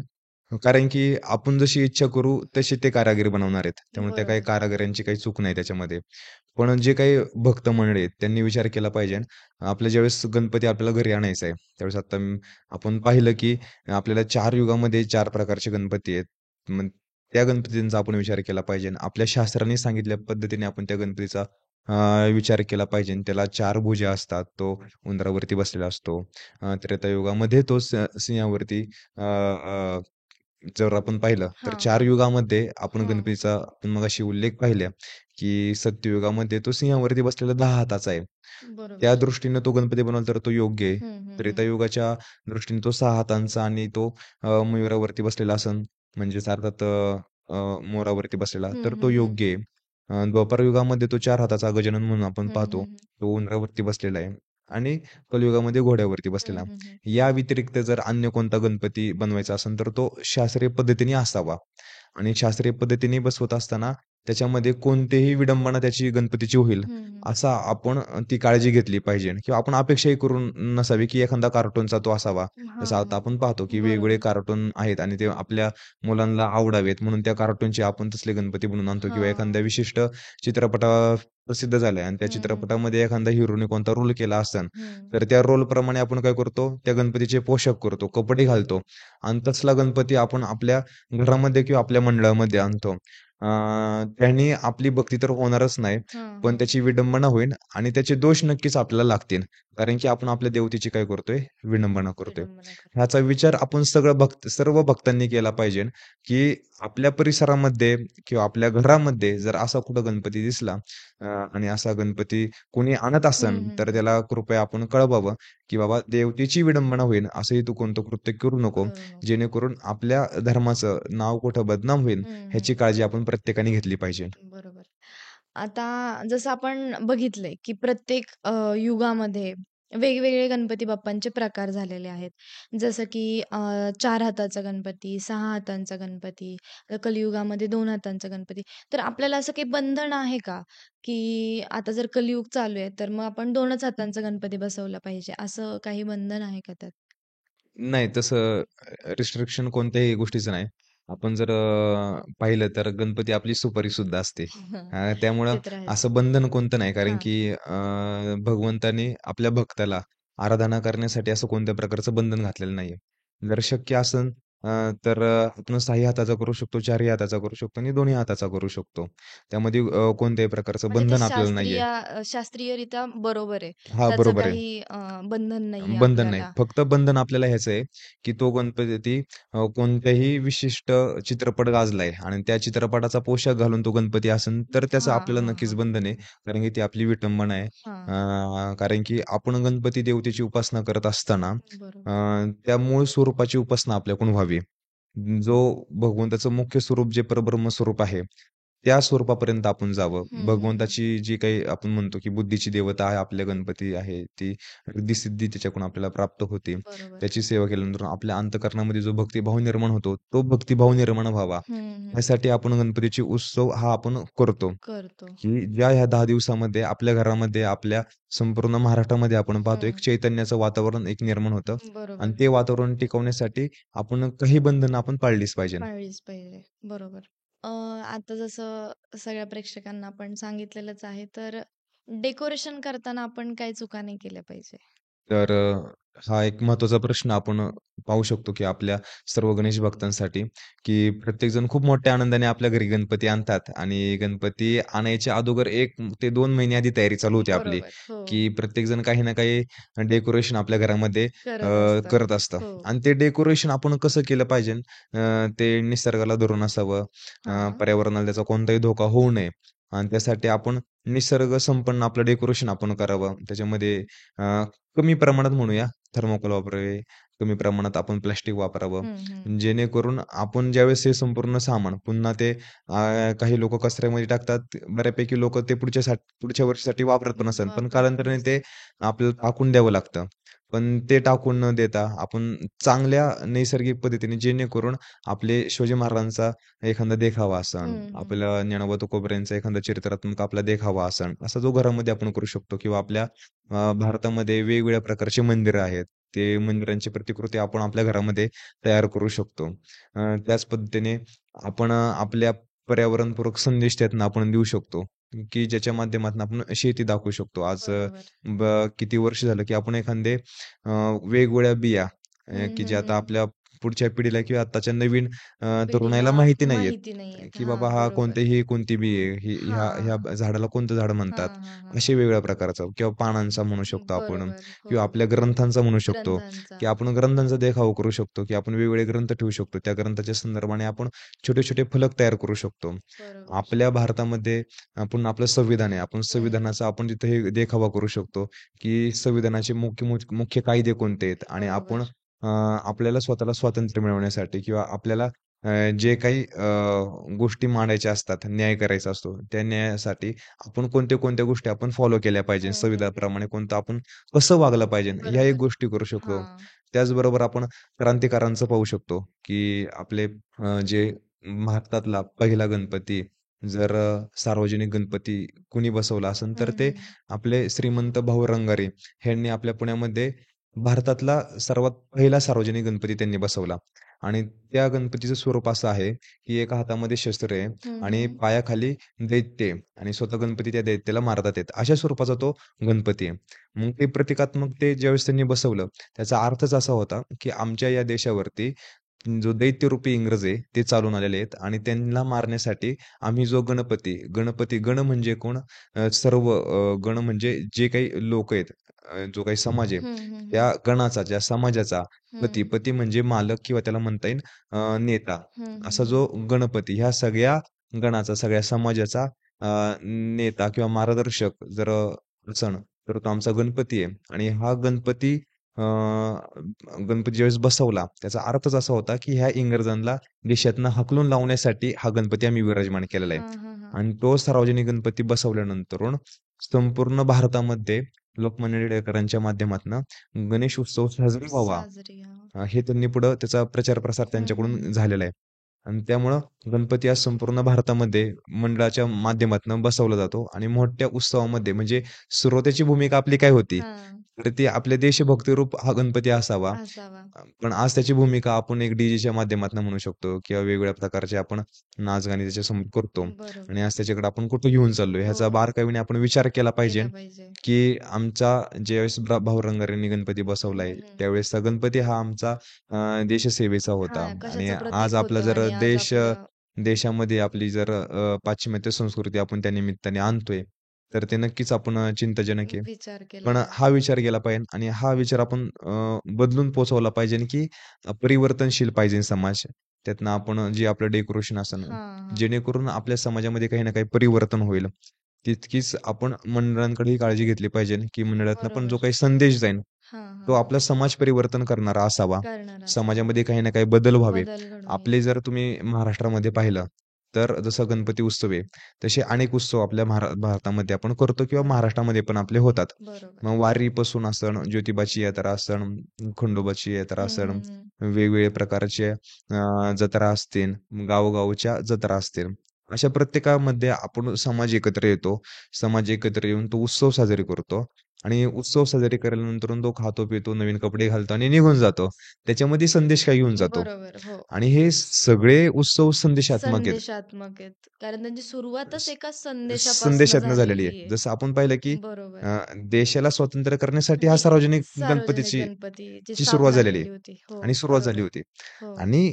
कारण की आपण जशी इच्छा करू तसे ते कारागीर बनवणार आहेत. त्यामुळे त्या काही बरोबर. कारागिरांची काही चूक नाही त्याच्यामध्ये. पण जे काही भक्त मंडळी आहेत त्यांनी विचार केला पाहिजे. आपल्या ज्यावेळेस गणपती आपल्याला घरी आणायचा आहे, त्यावेळेस आता आपण पाहिलं की आपल्याला 4 युगामध्ये 4 प्रकारचे गणपती आहेत. मग त्या गणपतींचा आपण विचार केला पाहिजे. आपल्या शास्त्रांनी सांगितल्या पद्धतीने आपण त्या गणपतीचा विचार केला पाहिजे. त्याला 4 भुजा असतात. तो उंदरावरती बसलेला असतो. त्रेतायुगामध्ये तो सिंहावरती अ, अ, जर आपण पाहिलं तर हां, 4 हां. युगामध्ये आपण हां. गणपतीचा आपण मगाशी उल्लेख पाहिला, की सत्ययुगामध्ये तो सिंहावरती बसलेला 10 हाताचा आहे. त्या बरोबर. दृष्टीने तो गणपती बनवला तर तो योग्य आहे. हं, हं, हं. त्रेतायुगाच्या दृष्टीने तो 6 हातांचा आणि तो मयुरावरती बसलेला असन म्हणजेच अर्थात मोरावरती बसलेला हं, तर तो हं, हं. योग्य आहे. द्वापार युगामध्ये तो 4 हाताचा गजानन म्हणून आपण हं, पाहतो. हं, हं. तो उंदरावरती बसलेला आहे आणि कलियुगामध्ये घोड्यावरती हं, बसलेला. हं, हं. या व्यतिरिक्त जर अन्य कोणता गणपती बनवायचा असेल तर तो शास्त्रीय पद्धतीने असावा आणि शास्त्रीय पद्धतीने बसवत असताना त्याच्यामध्ये कोणतीही विडंबना त्याची गणपतीची होईल, हं, हं. असा आपण ती काळजी घेतली पाहिजे किंवा आपण अपेक्षाही करून नसावी, की एखादा कार्टूनचा तो असावा. जसं आता हां. आपण पाहतो, की वेगवेगळे बरोबर. कार्टून आहेत आणि ते आपल्या मुलांना आवडावेत म्हणून त्या कार्टूनचे आपण तसले गणपती बनवून आणतो किंवा हां. एखाद्या विशिष्ट चित्रपटा प्रसिद्ध झालाय आणि त्या हं, हं, हं. चित्रपटामध्ये एखादा हिरोने कोणता रोल केला असेल, हं. तर त्या रोलप्रमाणे आपण काय करतो, त्या गणपतीचे पोशाख करतो, कपडे घालतो आणि तसला गणपती आपण आपल्या घरामध्ये किंवा आपल्या मंडळामध्ये आणतो. अ, त्याने आपली भक्ती तर होणारच नाही, हां, पण हां. त्याची विडंबना होईल आणि त्याचे दोष नक्कीच आपल्याला लागतील. कारण की आपण आपल्या देवतेची काय करतोय? विडंबना करतोय. विडंबना करतो. ह्याचा विचार आपण सर्व भक्तांनी केला पाहिजे, की आपल्या परिसरामध्ये किंवा आपल्या घरामध्ये जर असा कुठं गणपती दिसला आणि असा गणपती कोणी आणत हं, असेल, हं, तर हं. त्याला कृपया आपण कळवावं, की "बाबा देवतेची विडंबना होईल, असंही तू कोणतं कृत्य करू नको." करू नको. जेणेकरून आपल्या धर्माचं नाव कुठं बदनाम होईल, हं, ह्याची हं. काळजी आपण प्रत्येकाने घेतली पाहिजे. बरोबर. आता जसं आपण बघितलंय, की प्रत्येक युगामध्ये वेगवेगळे गणपती बाप्पांचे प्रकार झालेले आहेत. जसं की 4 हाताचा गणपती, 6 हातांचा गणपती, कलियुगामध्ये 2 हातांचा गणपती. तर आपल्याला असं काही बंधन आहे का, की आता जर कलियुग चालू आहे, तर मग आपण 2च हातांचा गणपती बसवला पाहिजे, असं काही बंधन आहे का त्यात? नाही तसं रिस्ट्रिक्शन कोणत्याही गोष्टीचं नाही. आपण जर पाहिलं तर गणपती आपली सुपारी सुद्धा असते. त्यामुळं ते तर आहेच. असं बंधन कोणतं नाही कारण हां. की भगवंताने आपल्या भक्ताला आराधना करण्यासाठी असं कोणत्या प्रकारचं बंधन घातलेलं नाहीये. जर शक्य असेल तर आपण 6ही हाताचा करू शकतो, 4ही हाताचा करू शकतो आणि 2ही हाताचा करू शकतो. त्यामध्ये कोणत्याही प्रकारचं म्हणजे ते बंधन आपल्याला नाहीये. शास्त्रीयरित्या बरोबर आहे. हां, त्याचं बरोबर आहे. काही बंधन नाहीये बंधन नाही. आपल्याला. फक्त बंधन आपल्याला ह्याचं आहे, की तो गणपती कोणत्याही विशिष्ट चित्रपट गाजलाय आणि त्या चित्रपटाचा पोशाख घालून तो गणपती असेल, तर त्याचं हां, आपल्याला हां, नक्कीच हां. बंधन आहे. कारण की ती आपली विटंबना आहे. हां. कारण की आपण गणपती देवतेची उपासना करत असताना बरोबर. त्या मूळ स्वरूपाची उपासना आपल्याकडून व्हावी. जो भगवंताचं मुख्य स्वरूप जे परब्रह्म स्वरूप आहे, त्या स्वरूपापर्यंत आपण जावं. हं, हं, हं. भगवंताची जी काही आपण म्हणतो, की बुद्धीची देवता आहे आपल्या गणपती आहे, ती रिद्धी-सिद्धी त्याच्याकडून आपल्याला प्राप्त होते. बरोबर. त्याची सेवा केल्यानंतर आपल्या अंतःकरणामध्ये जो भक्तिभाव निर्माण होतो, तो भक्तिभाव निर्माण व्हावा. हं, हं. यासाठी आपण गणपतीचे उत्सव हा आपण करतो, करतो. की ज्या ह्या 10 दिवसामध्ये आपल्या घरामध्ये, आपल्या संपूर्ण महाराष्ट्रामध्ये आपण पाहतो एक हं. चैतन्याचं वातावरण एक निर्माण होतं आणि बरोबर. ते वातावरण टिकवण्यासाठी आपण काही बंधनं आपण पाळलीच पाहिजे. पाळलीच पाहिजे. बरोबर. आता जसं सगळ्या प्रेक्षकांना आपण सांगितलेलंच आहे, तर डेकोरेशन करताना आपण काही चुका नाही केल्या पाहिजे. तर हा एक महत्त्वाचा प्रश्न आपण पाहू शकतो, की आपल्या सर्व गणेश भक्तांसाठी, की प्रत्येकजण खूप मोठ्या आनंदाने आपल्या घरी गणपती आणतात आणि गणपती आणायच्या अगोदर 1 ते 2 महिने आधी तयारी चालू होते आपली, बरोबर. हो. की प्रत्येकजण काही ना काही डेकोरेशन आपल्या घरामध्ये करत असतं. करत असतं हो. आणि ते डेकोरेशन आपण कसं केलं पाहिजे ते निसर्गाला धरून असावं, हां. पर्यावरणाला त्याचा कोणताही धोका होऊ नये आणि त्यासाठी आपण निसर्ग संपन्न आपलं डेकोरेशन आपण करावं. त्याच्यामध्ये कमी प्रमाणात म्हणूया थर्मोकोल वापरावे, कमी प्रमाणात आपण प्लास्टिक वापरावं. हं, हं. जेणेकरून आपण ज्यावेळेस हे संपूर्ण सामान पुन्हा ते काही लोकं कचऱ्यामध्ये टाकतात. बऱ्यापैकी लोकं ते पुढच्या वर्षीसाठी वापरत पण असतात. पण वापरत पण कालांतराने ते असतात. आपल्याला टाकून द्यावं लागतं. पण ते टाकून न देता आपण चांगल्या नैसर्गिक पद्धतीने जेणेकरून आपले शिवाजी महाराजांचा एखादा देखावा असन, हं, हं. आपल्या ज्ञानोबा तुकोबऱ्यांचा एखादा चरित्रात्मक आपला देखावा असन, असा जो घरामध्ये आपण करू शकतो किंवा आपल्या भारतामध्ये वेगवेगळ्या प्रकारची मंदिरं आहेत. ते मंदिरांची प्रतिकृती आपण आपल्या घरामध्ये तयार करू शकतो. त्याच पद्धतीने आपण आपल्या पर्यावरणपूरक संदेश त्यातून आपण देऊ शकतो, की ज्याच्या माध्यमातून आपण शेती दाखवू शकतो. आज बरोबर. किती वर्ष झालं, की आपण एखादे वेगवेगळ्या बिया हं, की हं, ज्या आता हं. आपल्या पुढच्या पिढीला किंवा आत्ताच्या नवीन पिढीला तरुणाईला माहिती नाहीयेत, माहिती नाहीयेत. की बाबा हां, हा बरोबर. कोणती बी आहे, ह्या ह्या हां. झाडाला कोणतं झाड म्हणतात. हां, हां, हां. असे वेगवेगळ्या प्रकारचं किंवा पानांचा म्हणू शकतो आपण बरोबर. हो. किंवा आपल्या ग्रंथांचा म्हणू शकतो, ग्रंथांचा. की आपण ग्रंथांचा देखावा करू शकतो, की आपण वेगवेगळे ग्रंथ ठेवू शकतो. त्या ग्रंथाच्या संदर्भाने आपण छोटे-छोटे फलक तयार करू शकतो. बरोबर. आपल्या भारतामध्ये आपण आपलं संविधान आहे. आपण हं. संविधानाचा आपण तिथे हे देखावा करू शकतो, की संविधानाचे मुख्य कायदे कोणते आहेत आणि आपण बरोबर. आपल्याला स्वतःला स्वातंत्र्य मिळवण्यासाठी किंवा आपल्याला जे काही गोष्टी मांडायच्या असतात, न्याय करायचा असतो, त्या न्यायासाठी आपण कोणत्या-कोणत्या गोष्टी आपण फॉलो केल्या पाहिजे. हं, हं, हं. संविधानाप्रमाणे कोणतं आपण कसं वागलं पाहिजे, ह्या एक बरोबर. गोष्टी करू शकतो. हां. त्याचबरोबर आपण क्रांतिकारांचं पाहू शकतो, की आपले जे भारतातला पहिला गणपती जर सार्वजनिक गणपती कुणी बसवला असेल तर हं, ते हं. आपले श्रीमंत भाऊ रंगारे ह्यांनी आपल्या पुण्यामध्ये भारतातला सर्वात पहिला सार्वजनिक गणपती त्यांनी बसवला. आणि त्या गणपतीचं स्वरूप असं आहे, की एका हातामध्ये शस्त्र आहे हं, आणि हं. पायाखाली दैत्य आहे आणि स्वतः गणपती त्या दैत्याला मारतात आहेत. अशा स्वरूपाचा तो गणपती आहे. मग ते प्रतिकात्मक ते ज्यावेळेस त्यांनी बसवलं, त्याचा अर्थच असा होता, की आमच्या या देशावरती जो दैत्यरूपी इंग्रज आहे, ते चालून आलेले आहेत आणि त्यांना मारण्यासाठी आम्ही जो गण म्हणजे कोण? सर्व गण म्हणजे जे काही लोक आहेत, जो काही समाज आहे, हं, हं, हं. त्या गणाचा, ज्या समाजाचा हं. पती म्हणजे मालक किंवा त्याला म्हणता येईल नेता. हं, हं, असा हं. जो गणपती ह्या सगळ्या गणाचा, सगळ्या समाजाचा नेता किंवा मार्गदर्शक जर असन, तर तो आमचा गणपती आहे. आणि हा गणपती ज्यावेळेस बसवला, त्याचा अर्थच असा होता, की ह्या इंग्रजांना देशातनं हाकलून लावण्यासाठी हा गणपती आम्ही विराजमान केलेला आहे. हां, हां, हां. आणि तो सार्वजनिक गणपती बसवल्यानंतरून संपूर्ण भारतामध्ये लोकमान्य टिळकांच्या माध्यमातनं गणेश उत्सव साजरा व्हावा, साजरी. हां. हे त्यांनी पुढं त्याचा प्रचार-प्रसार हं, हं, त्यांच्याकडून हं. झालेला आहे. आणि त्यामुळं गणपती आज संपूर्ण भारतामध्ये मंडळाच्या माध्यमातून बसवला जातो आणि मोठ्या उत्सवामध्ये म्हणजे सुरुवातीची भूमिका आपली काय होती? हां. तर ती आपले देशभक्तीरूप हा गणपती असावा. असावा. पण आज त्याची भूमिका आपण एक डी-जेच्या माध्यमातून म्हणू शकतो किंवा वेगवेगळ्या प्रकारचे आपण नाच-गाणी त्याच्यासमोर करतो आणि बरोबर. आज त्याच्याकडे आपण कुठं घेऊन चाललोय हो. ह्याचा बारकाईने आपण विचार केला पाहिजे, केला पाहिजे. की आमचा ज्यावेळेस भाऊ रंगारेंनी गणपती हं, बसवलाय, हं. त्यावेळेसचा गणपती हा आमचा देशसेवेचा होता. हां, आणि कशाचं आज प्रतीक आपला होतं जर आणि आज आपलं देशामध्ये आपली जर पाश्चिमात्य संस्कृती आपण त्या निमित्ताने आणतोय, तर ते नक्कीच आपण चिंताजनक आहे. विचार केला पण हा पाहिजे. विचार केला पाहिजे आणि हा विचार आपण बदलून पोहोचवला पाहिजे, की परिवर्तनशील पाहिजे समाज. त्यातनं आपण जे आपलं डेकोरेशन असेल, हां, हां. जेणेकरून आपल्या समाजामध्ये काही ना काही परिवर्तन होईल. तितकीच आपण मंडळांकडेही काळजी घेतली पाहिजे, की मंडळातनं पण जो बरोबर. काही संदेश जाईल, हां, तो हां, हां. आपला समाज परिवर्तन करणारा असावा. करणार असावा. समाजामध्ये काही ना काही बदल व्हावे. बदल घडून येईल. आपले जर तुम्ही महाराष्ट्रामध्ये पाहिलं, तर जसं गणपती उत्सव आहे, तसे अनेक उत्सव आपल्या भारतामध्ये आपण करतो किंवा बरोबर. महाराष्ट्रामध्ये पण आपले होतात. बरोबर. मग वारीपासून असन, ज्योतिबाची यात्रा असन, खंडोबाची यात्रा हं, असन, हं, हं. वेगवेगळ्या प्रकारचे जत्रा असतील, गावोगावच्या जत्रा असतील. अशा प्रत्येकामध्ये आपण समाज एकत्र येतो. समाज एकत्र येऊन तो उत्सव साजरे करतो आणि उत्सव साजरे केल्यानंतर तो खातो-पितो, नवीन कपडे घालतो आणि निघून जातो. त्याच्यामध्ये संदेश काय घेऊन जातो? बरोबर. हो. आणि हे सगळे उत्सव संदेशात्मक आहेत. संदेशात्मक आहेत. कारण त्यांची सुरुवातच स एका संदेशापासून संदेशातनं झालेली झालेली आहे. आहे. जसं आपण पाहिलं, की बरोबर. अ, देशाला स्वातंत्र्य करण्यासाठी हा साठी सार्वजनिक सार्वजनिक गणपतीची गणपतीची ची सुरुवात स्थापना झालेली आहे केली होती. हो, आणि सुरुवात झाली बरोबर. होती. हो. आणि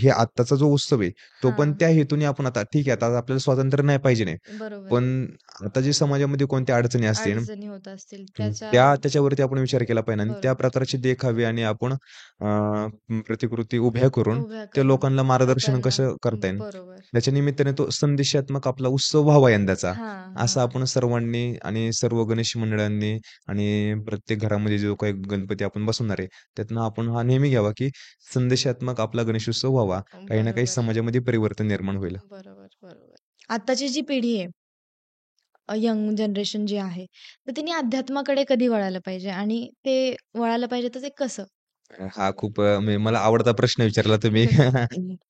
हे आत्ताचा जो उत्सव आहे, तो पण हां. त्या हेतूने आपण आता ठीक आहे, आता आपल्याला स्वातंत्र्य नाही पाहिजे नाही. बरोबर. पण आता जे समाजामध्ये कोणत्या अडचणी असतील, अडचणी होत असतील त्याच्या त्याच्यावरती आपण विचार केला पाहिजे आणि त्या बरोबर. प्रकारचे देखावे आणि आपण प्रतिकृती उभ्या करून उभ्या त्या करून लोकांना मार्गदर्शन त्यांना कसं करता येईल. बरोबर. त्याच्या निमित्ताने तो संदेशात्मक आपला उत्सव व्हावा यंदाचा. हां, असं हां. आपण सर्वांनी आणि सर्व गणेश मंडळांनी आणि प्रत्येक घरामध्ये जो काही गणपती आपण बसवणार आहे, त्यातनं आपण हा नेहमी घ्यावा, की संदेशात्मक आपला गणेशोत्सव व्हावा. काही ना काही बरोबर. समाजामध्ये परिवर्तन निर्माण होईल. बरोबर, बरोबर. आत्ताची जी पिढी आहे, यंग जनरेशन जे आहे, तर त्यांनी अध्यात्माकडे कधी वळायला पाहिजे आणि ते वळायला पाहिजे तर ते कसं? हा खूप म्हणजे मला आवडता प्रश्न विचारला तुम्ही.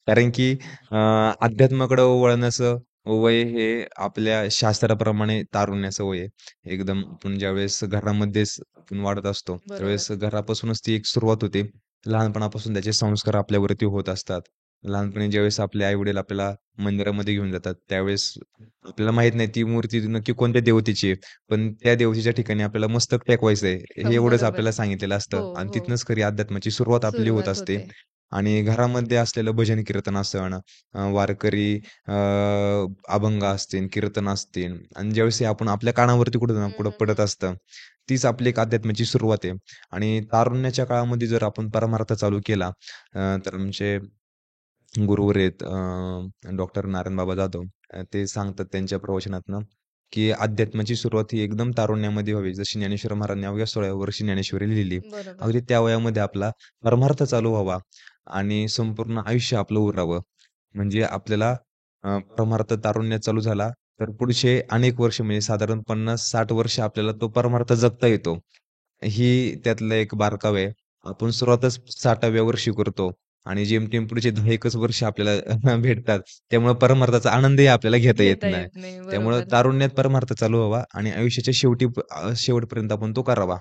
कारण की अध्यात्माकडे वळण्याचं वय हे आपल्या शास्त्राप्रमाणे तारुण्याचं वय आहे. एकदम आपण ज्यावेळेस घरामध्येच आपण वाढत असतो, बरोबर. त्यावेळेस घरापासूनच ती एक सुरुवात होते. लहानपणापासून त्याचे संस्कार आपल्यावरती होत असतात. लहानपणी ज्यावेळेस आपले आई-वडील आपल्याला मंदिरामध्ये घेऊन जातात, त्यावेळेस आपल्याला माहीत नाही ती मूर्ती नक्की कोणत्या देवतेची आहे. पण त्या देवतेच्या ठिकाणी आपल्याला मस्तक टेकवायचंय, हे एवढंच बरोबर. आपल्याला सांगितलेलं हो, असतं आणि हो. तिथूनच खरी अध्यात्माची सुरुवात आपली होत सुरुवात असते. होते. आणि घरामध्ये असलेलं भजन कीर्तन असन, वारकरी अभंग असतील, कीर्तन असतील आणि ज्यावेळेस हे आपण आपल्या कानावरती कुठं ना हं, कुठं हं, पडत हं. असतं, तीच आपली एक अध्यात्माची सुरुवात आहे. आणि तारुण्याच्या काळामध्ये जर आपण परमार्थ चालू केला, तर आमचे गुरुवर आहेत डॉक्टर नारायणबाबा जाधव. ते सांगतात त्यांच्या प्रवचनातनं, की अध्यात्माची सुरुवात ही एकदम तारुण्यामध्ये व्हावी. जशी ज्ञानेश्वर महाराजांनी अवघ्या 16व्या वर्षी ज्ञानेश्वरी लिहिली. बरोबर. अगदी त्या वयामध्ये आपला परमार्थ चालू व्हावा आणि संपूर्ण आयुष्य आपलं उरावं. म्हणजे आपल्याला परमार्थ तारुण्यात चालू झाला, तर पुढचे अनेक वर्ष म्हणजे साधारण 50-60 वर्ष आपल्याला तो परमार्थ जगता येतो. ही त्यातला एक बारकावा आहे. आपण सुरुवातच 60व्या वर्षी करतो. आणि जेमतेम पुढचे 10 वर्ष आपल्याला भेटतात. त्यामुळे परमार्थाचा आनंदही आपल्याला घेता येत घेता नाही. येत नाही. त्यामुळं बरोबर. तारुण्यात परमार्थ चालू व्हावा आणि आयुष्याच्या शेवटपर्यंत आपण तो करावा.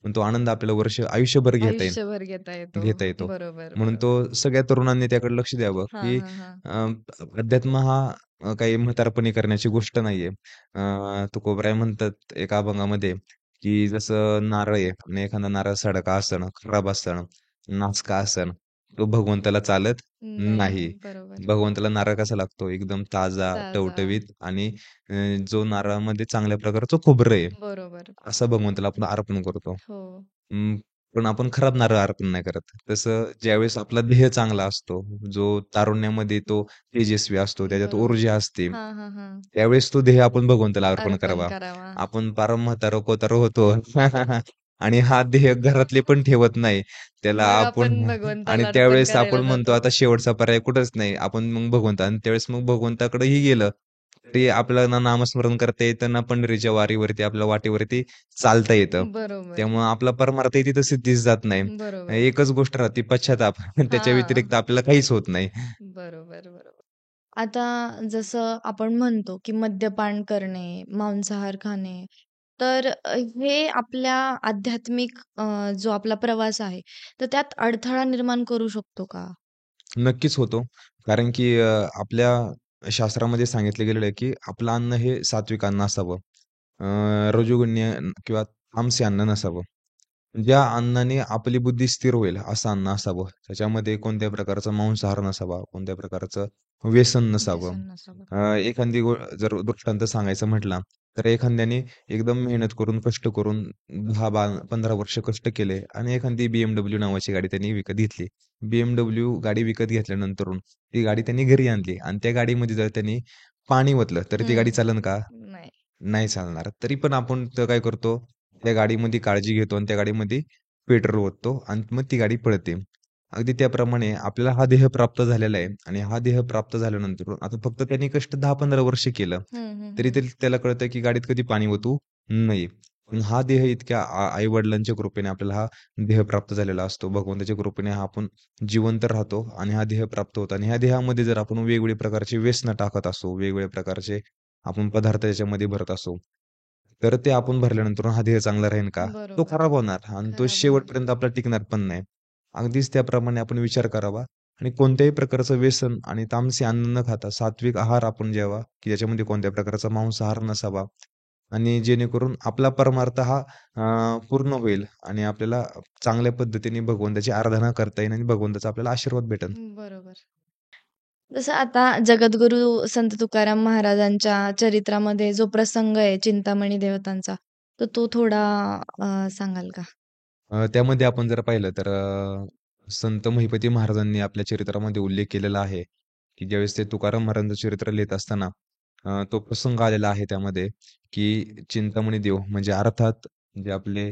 पण तो आनंद आपल्याला आयुष्यभर आयुष्यभर घेता येतो. घेता येतो. बरोबर, म्हणून तो बरोबर. सगळ्या तरुणांनी त्याकडे लक्ष द्यावं, हां, की हां, हां. अध्यात्म हा काही म्हातारपणी करण्याची गोष्ट नाहीये. तुकोबराय म्हणतात एका अभंगामध्ये, की जसं नारळ आहे आणि एखादा नारळ सडका असन, खराब असन, नासका असन, तो भगवंताला चालत नाही. नाही. बरोबर. भगवंताला नारळ कसा लागतो? एकदम ताजा, ताजा. टवटवीत आणि जो नारळामध्ये चांगल्या प्रकारचं खोबरं आहे, बरोबर. असं भगवंताला आपण अर्पण करतो. हो. अं, पण आपण खराब नारळ अर्पण नाही करत. तसं ज्यावेळेस आपला ध्येय चांगला असतो, जो तारुण्यामध्ये तो तेजस्वी असतो, त्याच्यात बरोबर. ऊर्जा असते, हां, हां, हां. त्यावेळेस तो ध्येय आपण भगवंताला अर्पण अर्पण करावा. करावा. आपण पार म्हातारं-कोतारं होतो आणि हा ध्येय घरातले पण ठेवत नाही. त्याला मग आपण आपण आणि भगवंताला अर्पण त्यावेळेस करायला आपण म्हणतो जातो. आता शेवटचा पर्याय कुठंच नाही. आपण मग भगवंता आणि त्यावेळेस मग भगवंताकडेही गेलं, तरी आपल्याला ना नामस्मरण करता येतं, ना पंढरीच्या वारीवरती आपल्या वाटेवरती चालता येतं. बरोबर. त्यामुळं आपला परमार्थही तिथं सिद्धीस जात नाही. बरोबर. एकच गोष्ट राहते पश्चाताप. त्याच्या हां. व्यतिरिक्त आपल्याला काहीच होत नाही. बरोबर, बरोबर. आता जसं आपण म्हणतो, की मद्यपान करणे, मांसाहार खाणे, तर हे आपल्या आध्यात्मिक जो आपला प्रवास आहे, तर त्यात अडथळा निर्माण करू शकतो का? नक्कीच होतो. कारण की आपल्या शास्त्रामध्ये सांगितलं गेलेलं आहे, की आपलं अन्न हे सात्विक अन्न असावं. रजोगुण्य किंवा तामसी अन्न नसावं. ज्या अन्नाने आपली बुद्धी स्थिर होईल असं अन्न असावं. त्याच्यामध्ये कोणत्याही प्रकारचा मांसाहार नसावा, कोणत्याही प्रकारचं व्यसन नसावं. व्यसन नसावं. एखादी जर दृष्टांत सांगायचा म्हटला, तर एखाद्याने एकदम मेहनत करून, कष्ट करून 10-15 वर्ष कष्ट केले आणि एखादी BMW नावाची गाडी त्यांनी विकत घेतली. BMW गाडी विकत घेतल्यानंतरून ती गाडी त्यांनी घरी आणली आणि त्या गाडीमध्ये जर त्यांनी पाणी ओतलं, तर ती गाडी हं. चालेल का? नाही. नाही चालणार. तरी पण आपण तर काय करतो, त्या गाडीमध्ये काळजी घेतो आणि त्या गाडीमध्ये पेट्रोल ओततो आणि मग ती गाडी पळते. अगदी त्याप्रमाणे आपल्याला हा देह प्राप्त झालेला आहे आणि हा देह प्राप्त झाल्यानंतर आता फक्त त्यांनी कष्ट 10-15 वर्ष केलं. हं, हं, तरी हं. तरी त्याला कळतं की गाडीत कधी पाणी ओतू नये. पण हा देह इतक्या आई-वडिलांच्या कृपेने आपल्याला हा देह प्राप्त झालेला असतो. भगवंताच्या कृपेने हा आपण जिवंत राहतो आणि हा देह प्राप्त होतो आणि ह्या देहामध्ये जर आपण वेगवेगळ्या प्रकारचे व्यसनं टाकत असू, वेगवेगळ्या प्रकारचे आपण पदार्थ त्याच्यामध्ये भरत असू, तर ते आपण भरल्यानंतर हा देह चांगला राहील का? तो बरोबर. खराब होणार आणि तो खराब होणार. शेवटपर्यंत आपला टिकणार पण नाही. अगदीच त्याप्रमाणे आपण विचार करावा आणि कोणत्याही प्रकारचं व्यसन आणि तामसी अन्न न खाता सात्विक आहार आपण घ्यावा, की ज्याच्यामध्ये कोणत्याही प्रकारचा मांसाहार नसावा आणि जेणेकरून आपला परमार्थ हा पूर्ण होईल आणि आपल्याला चांगल्या पद्धतीने भगवंताची आराधना करता येईल आणि भगवंताचा आपल्याला आशीर्वाद भेटेल. बरोबर. जसं आता जगद्गुरू संत तुकाराम महाराजांच्या चरित्रामध्ये जो प्रसंग आहे चिंतामणी देवतांचा, तर तो थोडा सांगाल का? त्यामध्ये आपण जर पाहिलं तर संत महिपती महाराजांनी आपल्या चरित्रामध्ये उल्लेख केलेला आहे, की ज्यावेळेस ते तुकाराम महाराजांचं चरित्र लिहित असताना तो प्रसंग आलेला आहे त्यामध्ये, की चिंतामणी देव म्हणजे अर्थात जे आपले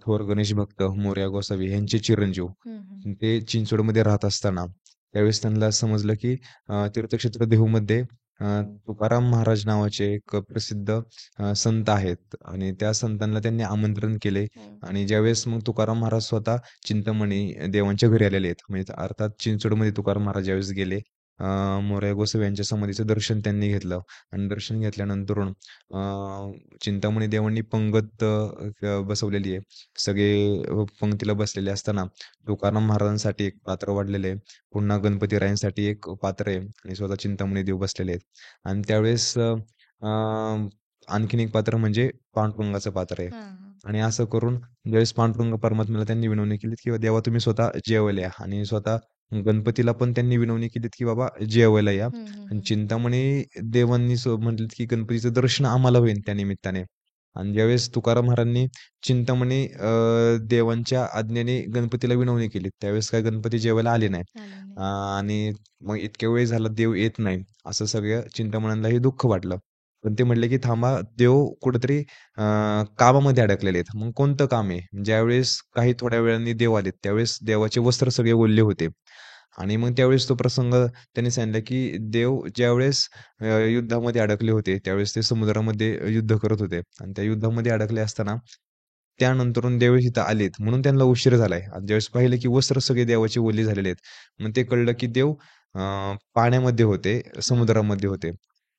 थोर गणेश भक्त मोरया गोसावी यांचे चिरंजीव, हं, हं. ते चिंचवडमध्ये राहत असताना त्यावेळेस त्यांना समजलं, की तीर्थक्षेत्र देहूमध्ये तुकाराम महाराज नावाचे एक प्रसिद्ध संत आहेत आणि त्या संतांना त्यांनी आमंत्रण केले हं. आणि ज्यावेळेस मग तुकाराम महाराज स्वतः चिंतामणी देवांच्या घरी आलेले आहेत. म्हणजे अर्थात चिंचवडमध्ये तुकाराम महाराज ज्यावेळेस गेले, मोरया गोसावी यांच्या समाधीचं दर्शन त्यांनी घेतलं आणि दर्शन घेतल्यानंतरून चिंतामणी देवांनी पंगत बसवलेली आहे. सगळे पंक्तीला बसलेले असताना तुकाराम महाराजांसाठी एक पात्र वाढलेलं आहे. पुन्हा गणपतीरायांसाठी एक पात्र आहे आणि स्वतः चिंतामणी देव बसलेले आहेत. आणि त्यावेळेस आणखीन एक पात्र म्हणजे पांडुरंगाचं पात्र आहे. हां, हां. आणि असं करून ज्यावेळेस पांडुरंग परमात्म्याला त्यांनी विनवणी केली, की "देवा तुम्ही स्वतः जेवायला या" आणि स्वतः गणपतीला पण त्यांनी विनवणी केलीत, की "बाबा जेवायला या." हं, हं, आणि हं. चिंतामणी देवांनी म्हटलीत, की "गणपतीचं दर्शन आम्हाला होईल त्या निमित्ताने." आणि ज्यावेळेस तुकाराम महाराजांनी चिंतामणी देवांच्या आज्ञेने गणपतीला विनवणी केली, त्यावेळेस काय गणपती जेवायला आले नाही. आले नाही. आणि मग इतक्या वेळ झाला देव येत नाही, असं सगळ्या चिंतामणीलाही दुःख वाटलं. पण ते म्हटले, की "थांबा, देव कुठेतरी कामामध्ये अडकलेले आहेत." मग कोणतं काम आहे? ज्यावेळेस काही थोड्या वेळाने देव आलेत, त्यावेळेस देवाचे वस्त्र सगळे ओले होते आणि मग त्यावेळेस तो प्रसंग त्यांनी सांगितला, की देव ज्यावेळेस युद्धामध्ये अडकले होते, त्यावेळेस ते समुद्रामध्ये युद्ध करत होते आणि त्या युद्धामध्ये अडकले असताना त्यानंतरून ज्यावेळेस इथं आलेत म्हणून त्यांना उशीर झालाय. आणि ज्यावेळेस पाहिलं की वस्त्र सगळे देवाची ओली झालेले आहेत, मग ते कळलं की देव पाण्यामध्ये होते, हं. समुद्रामध्ये होते.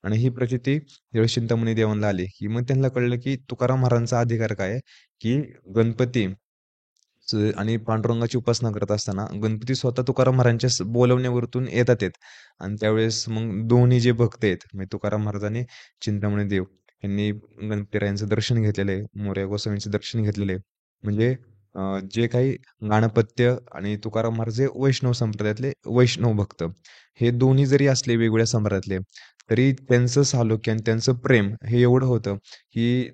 आणि ही प्रचिती ज्यावेळेस चिंतामणी देवांना आली, की मग त्यांना कळलं की तुकाराम महाराजांचा अधिकार काय आहे, की गणपती आणि पांडुरंगाची उपासना करत असताना गणपती स्वतः तुकाराम महाराजांच्या बोलवण्यावरतून येतात आहेत. आणि त्यावेळेस मग दोन्ही जे भक्त आहेत म्हणजे तुकाराम महाराज आणि चिंतामणी देव यांनी गणपतीरायांचं दर्शन घेतलेलं आहे, मोरया गोसावींचं दर्शन घेतलेलं आहे. म्हणजे जे काही गाणपत्य आणि तुकाराम महाराज हे वैष्णव संप्रदायातले वैष्णव भक्त, हे दोन्ही जरी असले वेगवेगळ्या संप्रदायातले, तरी त्यांचं सालोक्य आणि त्यांचं प्रेम हे एवढं होतं की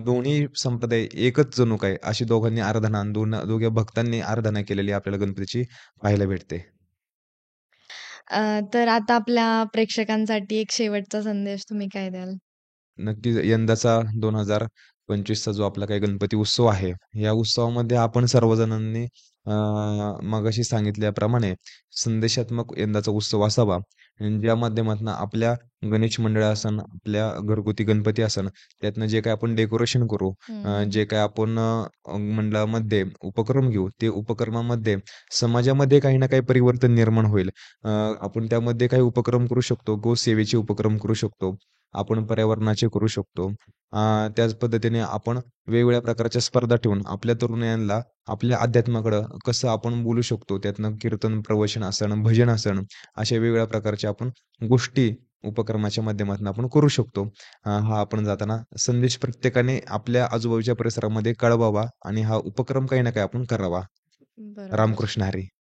दोन्ही संप्रदाय एकच जणू काय अशी दोघांनी आराधना आणि दोघ्या भक्तांनी आराधना केलेली आपल्याला गणपतीची पाहायला भेटते. तर आता आपल्या प्रेक्षकांसाठी एक शेवटचा संदेश तुम्ही काय द्याल? नक्कीच यंदाचा 2025चा जो आपला काही गणपती उत्सव आहे, या उत्सवामध्ये आपण सर्वजणांनी मगाशी सांगितल्याप्रमाणे संदेशात्मक यंदाचा उत्सव असावा. आणि ज्या माध्यमातून आपल्या गणेश मंडळ असन, आपल्या घरगुती गणपती असन, त्यातनं जे काही आपण डेकोरेशन करू, हं. जे काही आपण मंडळामध्ये उपक्रम घेऊ, ते उपक्रमामध्ये समाजामध्ये काही ना काही परिवर्तन निर्माण होईल. आपण त्यामध्ये काही उपक्रम करू शकतो, गोसेवेचे उपक्रम करू शकतो. आपण पर्यावरणाचे करू शकतो. त्याच पद्धतीने आपण वेगवेगळ्या प्रकारच्या स्पर्धा ठेवून आपल्या तरुणांना आपल्या अध्यात्माकडं कसं आपण बोलू शकतो. त्यातनं कीर्तन, प्रवचन असन, भजन असन, अशा वेगवेगळ्या प्रकारच्या आपण गोष्टी उपक्रमाच्या माध्यमातून आपण करू शकतो. हा आपण जाताना संदेश प्रत्येकाने आपल्या आजूबाजूच्या परिसरामध्ये कळवावा आणि हा उपक्रम काही ना काही आपण करावा. बरोबर. रामकृष्ण हरी.